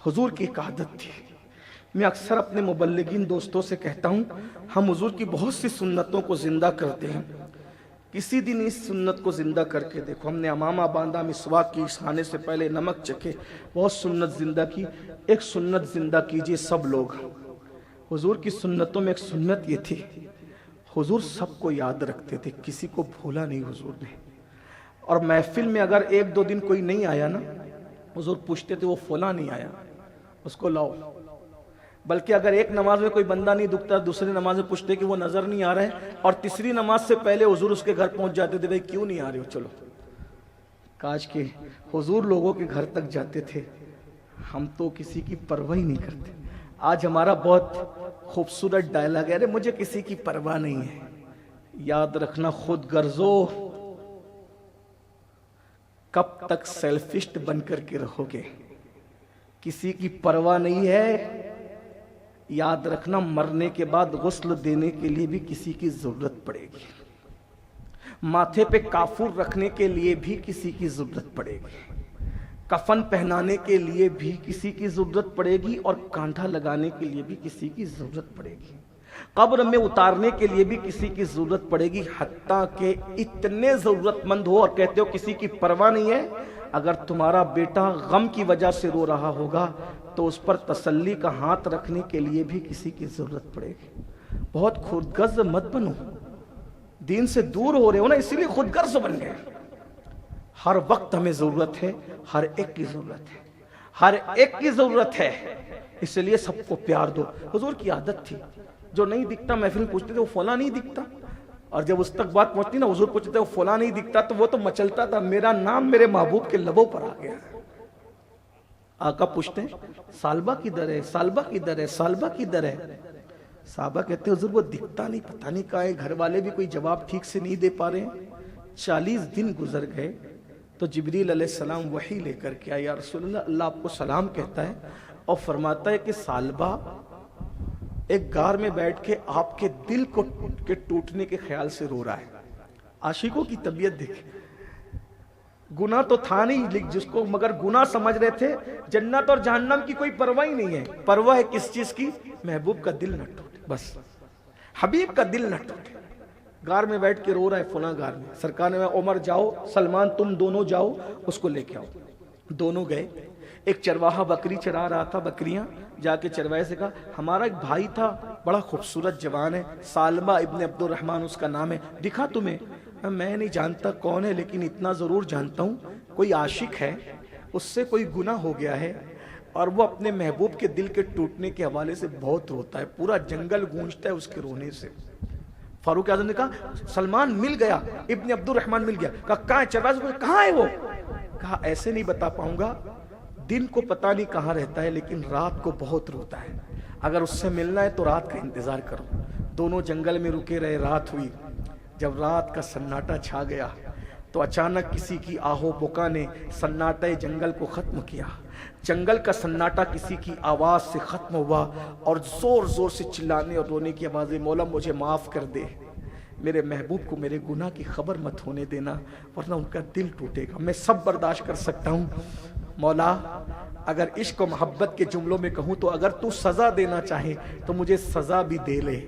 حضور کی ایک عادت تھی۔ میں اکثر اپنے مبلغین دوستوں سے کہتا ہوں ہم حضور کی بہت سی سنتوں کو زندہ کرتے ہیں، کسی دن اس سنت کو زندہ کر کے دیکھو۔ ہم نے امامہ باندھا، مسواک کی، کھانے سے پہلے نمک چکھے، بہت سنت زندہ کی۔ ایک سنت زندہ کیجئے سب لوگ۔ حضور کی سنتوں میں ایک سنت یہ تھی، حضور سب کو یاد رکھتے تھے، کسی کو بھولا نہیں حضور نے۔ اور محفل میں اگر 1-2 دن کوئی نہیں آیا نا، حضور پوچھتے تھے وہ فلاں نہیں آیا، اس کو لاؤ۔ بلکہ اگر ایک نماز میں کوئی بندہ نہیں دکھتا، دوسری نماز میں پوچھتے کہ وہ نظر نہیں آ رہا ہے، اور تیسری نماز سے پہلے حضور اس کے گھر پہنچ جاتے تھے، بھائی کیوں نہیں آ رہے ہو، چلو۔ کاش کہ حضور لوگوں کے گھر تک جاتے تھے، ہم تو کسی کی پرواہ ہی نہیں کرتے۔ آج ہمارا بہت خوبصورت ڈائلاگ ہے، ارے مجھے کسی کی پرواہ نہیں ہے۔ یاد رکھنا خود غرضو، کب تک سیلفسٹ بن کر کے رہو گے؟ کسی کی پرواہ نہیں ہے۔ یاد رکھنا مرنے کے بعد غسل دینے کے لیے بھی کسی کی ضرورت پڑے گی، ماتھے پہ کافور رکھنے کے لیے بھی کسی کی ضرورت پڑے گی، کفن پہنانے کے لیے بھی کسی کی ضرورت پڑے گی، اور کانٹھا لگانے کے لیے بھی کسی کی ضرورت پڑے گی، قبر میں اتارنے کے لیے بھی کسی کی ضرورت پڑے گی۔ حتیٰ کہ اتنے ضرورت مند ہو اور کہتے ہو کسی کی پرواہ نہیں ہے، اگر تمہارا بیٹا غم کی وجہ سے رو رہا ہوگا تو اس پر تسلی کا ہاتھ رکھنے کے لیے بھی کسی کی ضرورت پڑے گی۔ بہت خود غرض مت بنو، دین سے دور ہو رہے ہو نا، اسی لیے خود غرض بن گئے۔ ہر وقت ہمیں ضرورت ہے، ہر ایک کی ضرورت ہے، ہر ایک کی ضرورت ہے، اس لیے سب کو پیار دو۔ حضور کی عادت تھی، جو نہیں دکھتا محفل پوچھتے تھے وہ فلاں نہیں دکھتا، اور جب اس تک بات پہنچتی نا حضور پوچھتے تھے وہ فلاں نہیں دکھتا، تو وہ تو مچلتا تھا، میرا نام میرے محبوب کے لبوں پر آ گیا۔ آقا پوچھتے ہیں سالبہ کدھر ہے، سالبہ کدھر ہے، سالبہ کدھر ہے؟ صحابہ کہتے ہیں حضور وہ دکھتا نہیں، پتہ نہیں کہاں ہے، گھر والے بھی کوئی جواب ٹھیک سے نہیں دے پا رہے ہیں۔ 40 دن گزر گئے تو جبریل علیہ السلام وحی لے کر کے آیا، یا رسول اللہ اللہ آپ کو سلام کہتا ہے، اور فرماتا ہے کہ سالبہ ایک غار میں بیٹھ کے آپ کے دل کو کے ٹوٹنے کے خیال سے رو رہا ہے۔ عاشقوں کی طبیعت دیکھیں، گناہ تو تھا نہیں جس کو، مگر گناہ سمجھ رہے تھے، جنت اور جہنم کی کوئی پرواہ ہی نہیں ہے۔ پرواہ ہے کس چیز کی؟ محبوب کا دل نہ ٹوٹے، بس حبیب کا دل نہ ٹوٹے۔ غار میں بیٹھ کے رو رہا ہے، فلاں غار میں۔ سرکار نے عمر جاؤ، سلمان تم دونوں جاؤ، اس کو لے کے آؤ۔ دونوں گئے، ایک چرواہا بکری چرا رہا تھا، بکریاں، جا کے چروائے سے کہا ہمارا ایک بھائی تھا، بڑا خوبصورت جوان ہے، سالبہ ابن عبد الرحمن اس کا نام ہے، دکھا تمہیں؟ میں نہیں جانتا کون ہے، لیکن اتنا ضرور جانتا ہوں کوئی عاشق ہے، اس سے کوئی گناہ ہو گیا ہے، اور وہ اپنے محبوب کے دل کے ٹوٹنے کے حوالے سے بہت روتا ہے، پورا جنگل گونجتا ہے اس کے رونے سے۔ فاروق اعظم نے کہا سلمان مل گیا، ابن عبد الرحمن مل گیا۔ کہا کہاں ہے چروائے سے؟ کہاں ہے وہ؟ کہا ایسے نہیں بتا پاؤں گا، دن کو پتہ نہیں کہاں رہتا ہے، لیکن رات کو بہت روتا ہے، اگر اس سے ملنا ہے تو رات کا انتظار کرو۔ دونوں جنگل میں رکے رہے، رات ہوئی، جب رات کا سناٹا چھا گیا تو اچانک کسی کی آہو بکا نے سناٹے جنگل کو ختم کیا۔ جنگل کا سناٹا کسی کی آواز سے ختم ہوا، اور زور زور سے چلانے اور رونے کی آوازیں، مولا مجھے معاف کر دے، میرے محبوب کو میرے گناہ کی خبر مت ہونے دینا ورنہ ان کا دل ٹوٹے گا۔ میں سب برداشت کر سکتا ہوں، مولا اگر عشق و محبت کے جملوں میں کہوں تو اگر تو سزا دینا چاہے تو مجھے سزا بھی دے لے،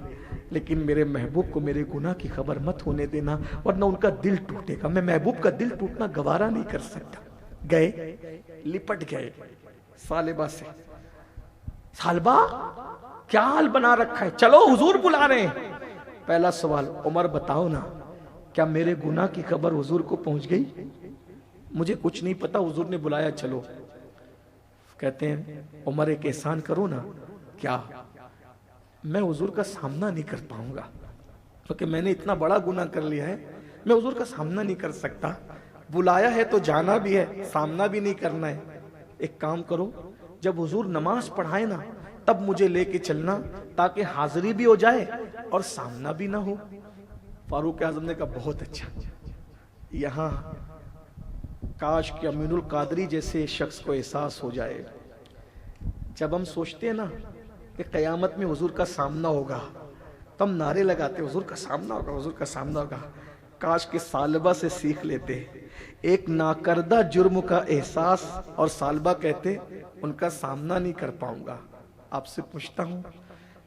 لیکن میرے محبوب کو میرے گناہ کی خبر مت ہونے دینا، ورنہ ان کا دل ٹوٹے گا۔ میں محبوب کا دل ٹوٹنا گوارا نہیں کر سکتا۔ گئے، لپٹ گئے سالبہ سے، سالبہ کیا حال بنا رکھا ہے، چلو حضور بلا رہے ہیں۔ پہلا سوال، عمر بتاؤ نا کیا میرے گناہ کی خبر حضور کو پہنچ گئی؟ مجھے کچھ نہیں پتا، حضور نے بلایا چلو۔ کہتے ہیں عمر ایک احسان کرو نا۔ کیا؟ میں حضور کا سامنا نہیں کر پاؤں گا کیونکہ میں نے اتنا بڑا گناہ کر لیا ہے، میں حضور کا سامنا نہیں کر سکتا۔ بلایا ہے تو جانا بھی ہے، سامنا بھی نہیں کرنا ہے۔ ایک کام کرو، جب حضور نماز پڑھائے نا تب مجھے لے کے چلنا تاکہ حاضری بھی ہو جائے اور سامنا بھی نہ ہو۔ فاروق اعظم نے کہا بہت اچھا۔ یہاں کاش کہ امین القادری جیسے شخص کو احساس ہو جائے، جب ہم سوچتے ہیں نا کہ قیامت میں حضور کا سامنا ہوگا تو ہم نعرے لگاتے حضور کا سامنا ہوگا، حضور کا سامنا ہوگا۔ کاش کہ سالبہ سے سیکھ لیتے، ایک ناکردہ جرم کا احساس، اور سالبہ کہتے ان کا سامنا نہیں کر پاؤں گا۔ آپ سے پوچھتا ہوں،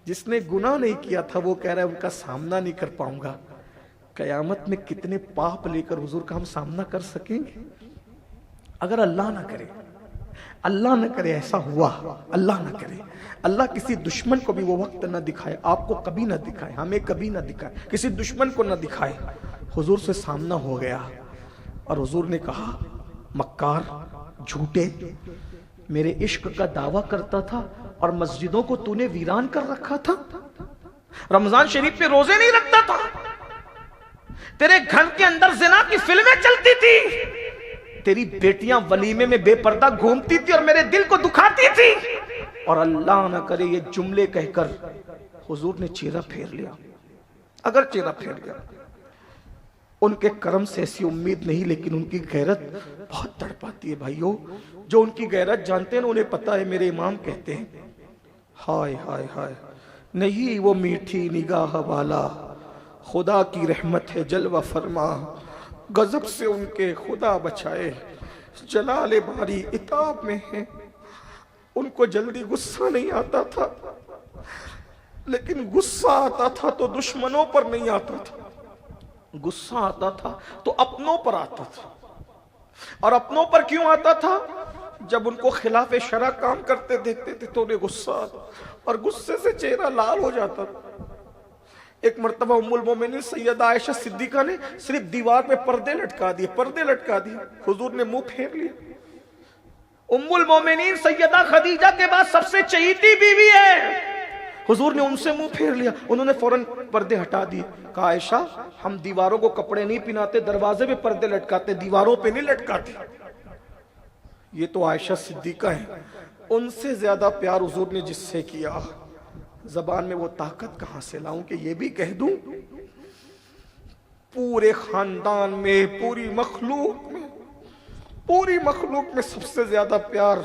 جس نے گناہ نہیں کیا تھا وہ کہہ رہا ہے ان کا سامنا نہیں کر پاؤں گا، قیامت میں کتنے پاپ لے کر حضور کا ہم سامنا کر سکیں گے؟ اگر اللہ نہ کرے، اللہ نہ کرے ایسا ہوا، اللہ نہ کرے، اللہ کسی دشمن کو بھی وہ وقت نہ دکھائے، آپ کو کبھی نہ دکھائے، ہمیں کبھی نہ دکھائے، کسی دشمن کو نہ دکھائے، حضور سے سامنا ہو گیا اور حضور نے کہا مکار، جھوٹے، میرے عشق کا دعویٰ کرتا تھا اور مسجدوں کو تو نے ویران کر رکھا تھا، رمضان شریف میں روزے نہیں رکھتا تھا، تیرے گھر کے اندر زنا کی فلمیں چلتی تھی، تیری بیٹیاں ولیمے میں بے پردہ گھومتی تھی اور میرے دل کو دکھاتی تھی، اور اللہ نہ کرے یہ جملے کہہ کر حضور نے چہرہ پھیر لیا۔ اگر چہرہ پھیر لیا، ان کے کرم سے ایسی امید نہیں، لیکن ان کی غیرت بہت تڑپاتی ہے بھائیو۔ جو ان کی غیرت جانتے ہیں انہیں پتا ہے، میرے امام کہتے ہیں ہائے ہائے ہائے، نہیں وہ میٹھی نگاہ والا، خدا کی رحمت ہے جلوہ فرما، غضب سے ان کے خدا بچائے، جلال باری عتاب میں ہے۔ ان کو جلدی غصہ نہیں آتا تھا، لیکن غصہ آتا تھا تو دشمنوں پر نہیں آتا تھا، غصہ آتا تھا تو اپنوں پر آتا تھا۔ اور اپنوں پر کیوں آتا تھا؟ جب ان کو خلاف شرع کام کرتے دیکھتے تھے تو انہیں غصہ آتا اور غصے سے چہرہ لال ہو جاتا تھا۔ ایک مرتبہ ام المومنین سیدہ عائشہ صدیقہ نے صرف دیوار پہ پردے لٹکا دیے، حضور نے منہ پھیر لیا۔ ام المومنین سیدہ خدیجہ کے بعد سب سے چہیتی بیوی ہے، حضور نے ان سے منہ پھیر لیا، انہوں نے فوراً پردے ہٹا دیے، کہا عائشہ ہم دیواروں کو کپڑے نہیں پہناتے، دروازے پہ پردے لٹکاتے، دیواروں پہ نہیں لٹکاتے۔ یہ تو عائشہ صدیقہ ہیں، ان سے زیادہ پیار حضور نے جس سے کیا، زبان میں وہ طاقت کہاں سے لاؤں کہ یہ بھی کہہ دوں؟ پورے خاندان میں، پوری مخلوق میں سب سے زیادہ پیار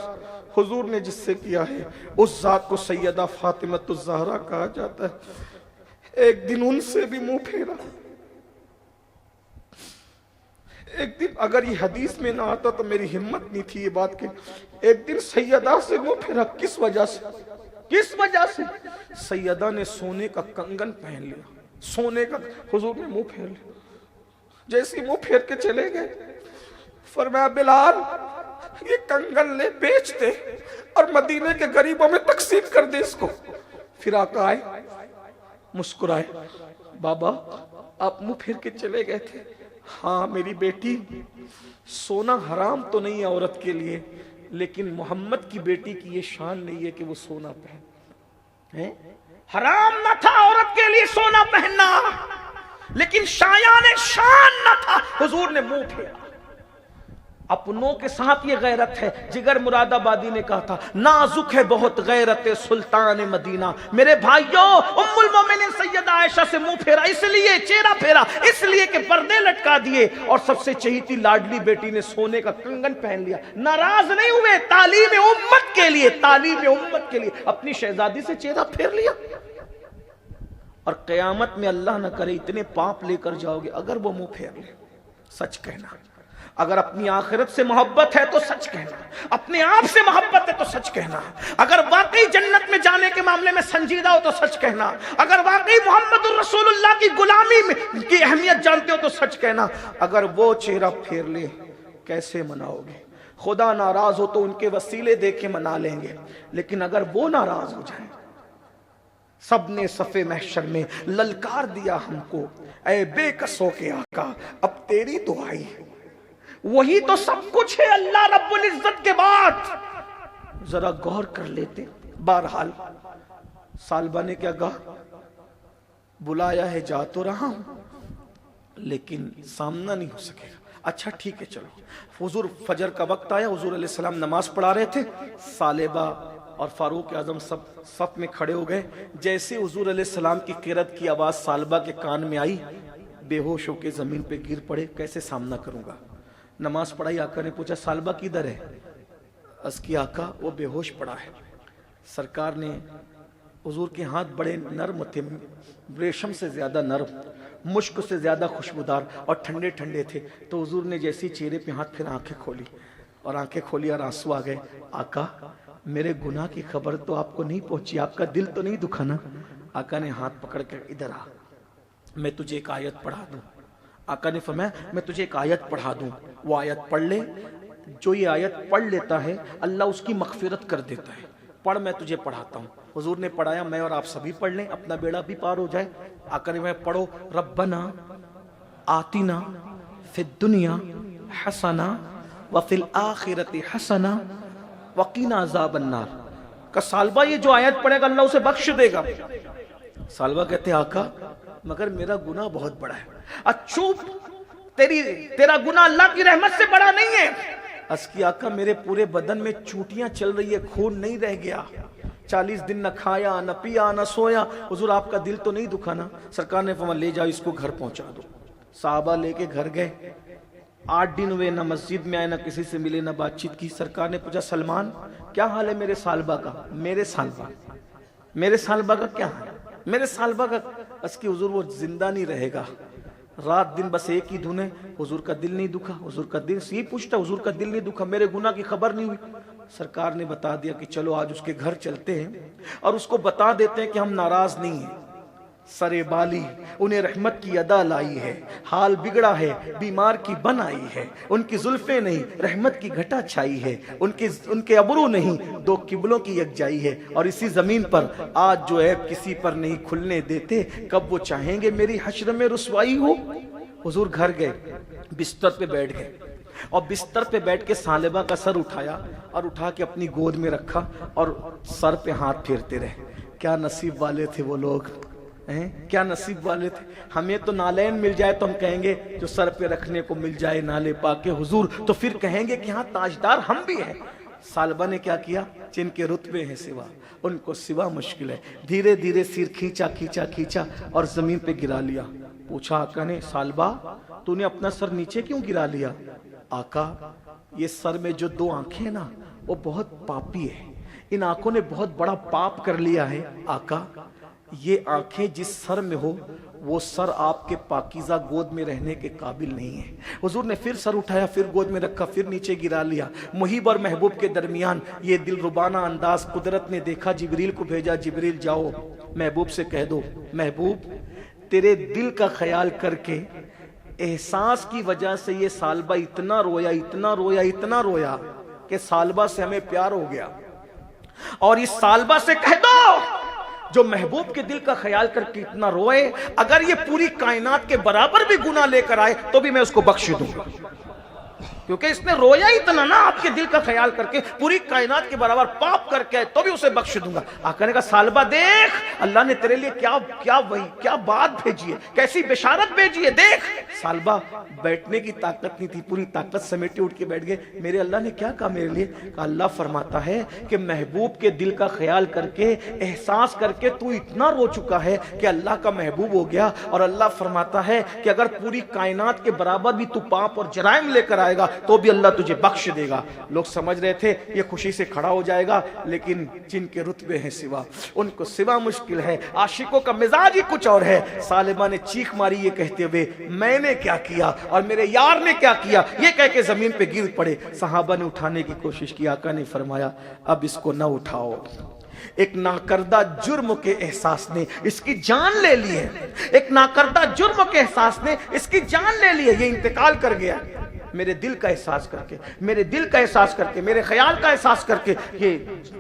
حضور نے جس سے کیا ہے، اس ذات کو سیدہ فاطمۃ الزہرا کہا جاتا ہے۔ ایک دن ان سے بھی منہ پھیرا، ایک دن اگر یہ حدیث میں نہ آتا تو میری ہمت نہیں تھی یہ بات کہ ایک دن سیدہ سے منہ پھیرا۔ کس وجہ سے؟ سیدہ نے سونے کا کنگن پہن لیا، سونے کا، حضور نے منہ پھیر لیا، جیسے منہ پھیر کے چلے گئے، فرمایا بلال یہ کنگن لے بیچ دے اور مدینے کے غریبوں میں تقسیم کر دے اس کو۔ پھر آقا آئے، مسکرائے، بابا آپ منہ پھیر کے چلے گئے تھے، ہاں میری بیٹی، سونا حرام تو نہیں ہے عورت کے لیے، لیکن محمد کی بیٹی کی یہ شان نہیں ہے کہ وہ سونا پہنے، حرام نہ تھا عورت کے لیے سونا پہننا، لیکن شایان شان نہ تھا، حضور نے منہ پھیرا۔ اپنوں کے ساتھ یہ غیرت ہے، جگر مراد آبادی نے کہا تھا نازک ہے بہت غیرت سلطان مدینہ۔ میرے بھائیوں، ام المومنین سیدہ عائشہ سے منہ پھیرا، اس لیے چہرہ پھیرا اس لیے کہ پردے لٹکا دیے، اور سب سے چہیتی لاڈلی بیٹی نے سونے کا کنگن پہن لیا۔ ناراض نہیں ہوئے، تعلیم امت کے لیے اپنی شہزادی سے چہرہ پھیر لیا۔ اور قیامت میں اللہ نہ کرے اتنے پاپ لے کر جاؤ گے اگر وہ منہ پھیر لے، سچ کہنا اگر اپنی آخرت سے محبت ہے تو سچ کہنا، اپنے آپ سے محبت ہے تو سچ کہنا، اگر واقعی جنت میں جانے کے معاملے میں سنجیدہ ہو تو سچ کہنا، اگر واقعی محمد الرسول اللہ کی غلامی میں کی اہمیت جانتے ہو تو سچ کہنا۔ اگر وہ چہرہ پھیر لے کیسے مناؤ گے؟ خدا ناراض ہو تو ان کے وسیلے دے کے منا لیں گے، لیکن اگر وہ ناراض ہو جائیں، سب نے صفِ محشر میں للکار دیا ہم کو، اے بے کسوں کے آقا اب تیری دعائی ہے، وہی تو سب کچھ ہے اللہ رب العزت کے بعد۔ ذرا غور کر لیتے۔ بہرحال سالبہ نے کیا کہا؟ بلایا ہے جا تو رہا ہوں لیکن سامنا نہیں ہو سکے گا۔ اچھا ٹھیک ہے چلو۔ حضور فجر کا وقت آیا، حضور علیہ السلام نماز پڑھا رہے تھے، سالبہ اور فاروق اعظم سب صف میں کھڑے ہو گئے۔ جیسے حضور علیہ السلام کی قرات کی آواز سالبہ کے کان میں آئی، بے ہوش ہو کے زمین پہ گر پڑے۔ کیسے سامنا کروں گا؟ نماز پڑھائی، آقا نے پوچھا سالبہ کدھر ہے؟ اس کی آقا وہ بے ہوش پڑا ہے۔ سرکار نے، حضور کے ہاتھ بڑے نرم تھے، ریشم سے زیادہ نرم، مشک سے زیادہ خوشبودار اور ٹھنڈے ٹھنڈے تھے، تو حضور نے جیسی چہرے پہ ہاتھ پھر آنکھیں کھولی اور آنسو آ گئے۔ آقا میرے گناہ کی خبر تو آپ کو نہیں پہنچی، آپ کا دل تو نہیں دکھا نا؟ آقا نے ہاتھ پکڑ کر ادھر آ، میں تجھے ایک آیت پڑھا دوں۔ آقا نے فرمایا میں تجھے ایک آیت پڑھا دوں، وہ آیت پڑھ لے، جو یہ آیت پڑھ لیتا ہے اللہ اس کی مغفرت کر دیتا ہے۔ پڑھ، میں تجھے پڑھاتا ہوں۔ حضور نے پڑھایا، میں اور آپ سبھی پڑھ لیں، اپنا بیڑا بھی پار ہو جائے۔ آقا نے فرمایا پڑھو، ربنا آتنا فی الدنیا حسنہ وفی الآخرۃ حسنہ وقنا عذاب النار۔ کہ سالبہ یہ جو آیت پڑھے گا اللہ اسے بخش دے گا۔ سالبہ کہتے ہیں آقا مگر میرا گناہ بہت بڑا ہے۔ چوپ، تیرا گناہ اللہ کی رحمت سے بڑا نہیں ہے۔ اس کی آقا میرے پورے بدن میں چوٹیاں چل رہی ہے، خون نہیں رہ گیا، 40 دن نہ کھایا نہ پیا نہ سویا۔ حضور آپ کا دل تو نہیں دکھا نا؟ سرکار نے فرمایا لے جاؤ اس کو گھر پہنچا دو۔ صحابہ لے کے گھر گئے، 8 دن ہوئے، نہ مسجد میں آئے نہ کسی سے ملے نہ بات چیت کی۔ سرکار نے پوچھا سلمان کیا حال ہے میرے سالبہ کا؟ میرے سالبہ کا کیا حال ہے؟ میرے سالبہ کا؟ اس کی حضور وہ زندہ نہیں رہے گا، رات دن بس ایک ہی دھن ہے۔ حضور کا دل نہیں دکھا، حضور کا دل سے پوچھتا، حضور کا دل نہیں دکھا، میرے گناہ کی خبر نہیں ہوئی۔ سرکار نے بتا دیا کہ چلو آج اس کے گھر چلتے ہیں اور اس کو بتا دیتے ہیں کہ ہم ناراض نہیں ہیں، سرے بالی انہیں رحمت کی ادا لائی ہے، حال بگڑا ہے بیمار کی بن آئی ہے، ان کی زلفیں نہیں رحمت کی گھٹا چھائی ہے، ان کے ابرو نہیں دو قبلوں کی یکجائی ہے، اور اسی زمین پر آج جو عیب کسی پر نہیں کھلنے دیتے، کب وہ چاہیں گے میری حشر میں رسوائی ہو۔ حضور گھر گئے، بستر پہ بیٹھ گئے اور بستر پہ بیٹھ کے سالبہ کا سر اٹھایا اور اٹھا کے اپنی گود میں رکھا اور سر پہ ہاتھ پھیرتے رہے۔ کیا نصیب والے تھے وہ لوگ، کیا نصیب والے تھے۔ ہمیں تو نالین مل جائے تو ہم کہیں گے جو سر پہ رکھنے کو مل جائے نالے پاک حضور، تو پھر کہیں گے کہ ہاں تاجدار ہم بھی ہیں۔ سالبہ نے کیا کیا؟ جن کے رتبے ہیں سوا، ان کو سوا مشکل ہے، دھیرے دھیرے سر کھینچا اور زمین پہ گرا لیا۔ پوچھا آقا نے سالبہ تو نے اپنا سر نیچے کیوں گرا لیا؟ آقا یہ سر میں جو 2 آنکھیں ہیں نا وہ بہت پاپی ہے، ان آنکھوں نے بہت بڑا پاپ کر لیا ہے۔ آقا یہ آنکھیں جس سر میں ہو وہ سر آپ کے پاکیزہ گود میں رہنے کے قابل نہیں ہے۔ حضور نے پھر سر اٹھایا، پھر گود میں رکھا، پھر نیچے گرا لیا۔ محب اور محبوب کے درمیان یہ دل ربانہ انداز قدرت نے دیکھا، جبریل کو بھیجا، جبریل جاؤ محبوب سے کہہ دو، محبوب تیرے دل کا خیال کر کے احساس کی وجہ سے یہ سالبہ اتنا رویا کہ سالبہ سے ہمیں پیار ہو گیا، اور اس سالبہ سے کہہ دو جو محبوب کے دل کا خیال کر کے اتنا روئے، اگر یہ پوری کائنات کے برابر بھی گناہ لے کر آئے تو بھی میں اس کو بخش دوں گا، کیونکہ اس نے رویا اتنا نا آپ کے دل کا خیال کر کے، پوری کائنات کے برابر پاپ کر کے تو بھی اسے بخش دوں گا۔ آقا نے کہا سالبہ دیکھ اللہ نے تیرے لیے کیا بات بھیجی ہے، کیسی بشارت بھیجی ہے، دیکھ۔ سالبہ بیٹھنے کی طاقت نہیں تھی، پوری طاقت سمیٹے اٹھ کے بیٹھ گئے۔ میرے اللہ نے کیا کہا میرے لیے؟ کہا اللہ فرماتا ہے کہ محبوب کے دل کا خیال کر کے، احساس کر کے تو اتنا رو چکا ہے کہ اللہ کا محبوب ہو گیا، اور اللہ فرماتا ہے کہ اگر پوری کائنات کے برابر بھی تو پاپ اور جرائم لے کر آئے گا تو بھی اللہ تجھے بخش دے گا. لوگ سمجھ رہے تھے یہ خوشی سے کھڑا ہو جائے گا، لیکن جن کے رتبے ہیں سوا، ان کو سوا مشکل ہے. عاشقوں کا مزاج ہی کچھ اور ہے. ثعلبہ نے چیخ ماری یہ کہتے ہوئے میں نے کیا کیا اور میرے یار نے کیا کیا، یہ کہہ کے زمین پہ گر پڑے. صحابہ نے اٹھانے کی کوشش کی، آقا نے فرمایا اب اس کو نہ اٹھاؤ. ایک ناکردہ جرم کے احساس نے اس کی جان لے لی ہے. ایک ناکردہ جرم کے احساس نے اس کی جان لے لی ہے. یہ انتقال کر گیا میرے دل کا احساس کر کے، میرے دل کا احساس کر کے، میرے خیال کا احساس کر کے یہ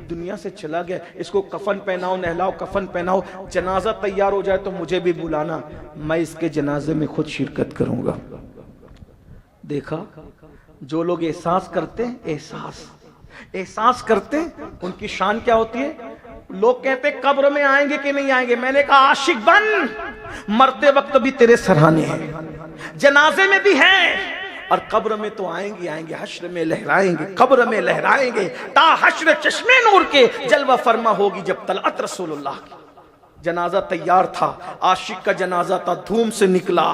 دنیا سے چلا گیا. اس کو کفن پہناؤ، نہلاؤ، کفن پہناؤ. جنازہ تیار ہو جائے تو مجھے بھی بلانا، میں اس کے جنازے میں خود شرکت کروں گا. دیکھا جو لوگ احساس کرتے ہیں، احساس کرتے ہیں، ان کی شان کیا ہوتی ہے. لوگ کہتے ہیں قبر میں آئیں گے کہ نہیں آئیں گے. میں نے کہا عاشق بن، مرتے وقت بھی تیرے سرہانے ہیں، جنازے میں بھی ہیں، اور قبر میں تو آئیں گے. حشر میں لہرائیں گے، قبر میں لہرائیں گے، تا حشر چشمے نور کے جلوہ فرما ہوگی جب طلعت رسول اللہ کی. جنازہ تیار تھا، عاشق کا جنازہ تھا، دھوم سے نکلا.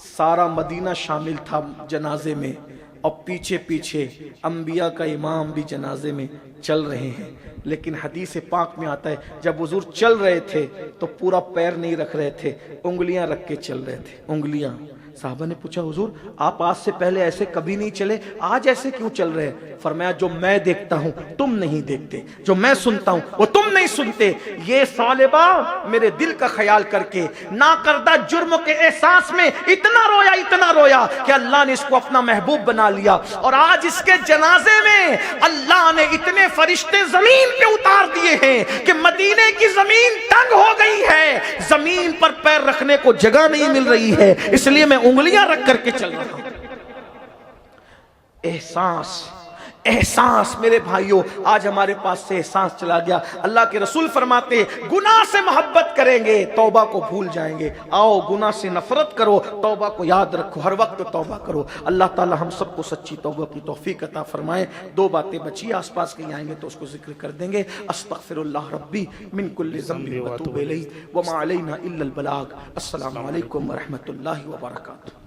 سارا مدینہ شامل تھا جنازے میں، اور پیچھے پیچھے انبیاء کا امام بھی جنازے میں چل رہے ہیں. لیکن حدیث پاک میں آتا ہے جب حضور چل رہے تھے تو پورا پیر نہیں رکھ رہے تھے، انگلیاں رکھ کے چل رہے تھے، انگلیاں. صحابہ نے پوچھا حضور آپ آج سے پہلے ایسے کبھی نہیں چلے، آج ایسے کیوں چل رہے ہیں؟ فرمایا جو میں دیکھتا ہوں تم نہیں دیکھتے، جو میں سنتا ہوں وہ تم نہیں سنتے. یہ ثعلبہ میرے دل کا خیال کر کے ناکردہ جرم کے احساس میں اتنا رویا کہ اللہ نے اس کو اپنا محبوب بنا لیا. اور آج اس کے جنازے میں اللہ نے اتنے فرشتے زمین پہ اتار دیے ہیں کہ مدینے کی زمین تنگ ہو گئی ہے، زمین پر پیر رکھنے کو جگہ نہیں مل رہی ہے، اس لیے میں انگلیاں رکھ کر کے چل رہا ہوں. احساس میرے بھائیوں، آج ہمارے پاس سے احساس چلا گیا. اللہ کے رسول فرماتے ہیں گناہ سے محبت کریں گے توبہ کو بھول جائیں گے. آؤ گناہ سے نفرت کرو، توبہ کو یاد رکھو، ہر وقت توبہ کرو. اللہ تعالی ہم سب کو سچی توبہ کی توفیق عطا فرمائے. دو باتیں بچی، آس پاس کہیں آئیں گے تو اس کو ذکر کر دیں گے. استغفر اللہ ربی من کل ذنب واتوب الیہ وما علینا الا البلاغ. السلام علیکم ورحمۃ اللہ وبرکاتہ.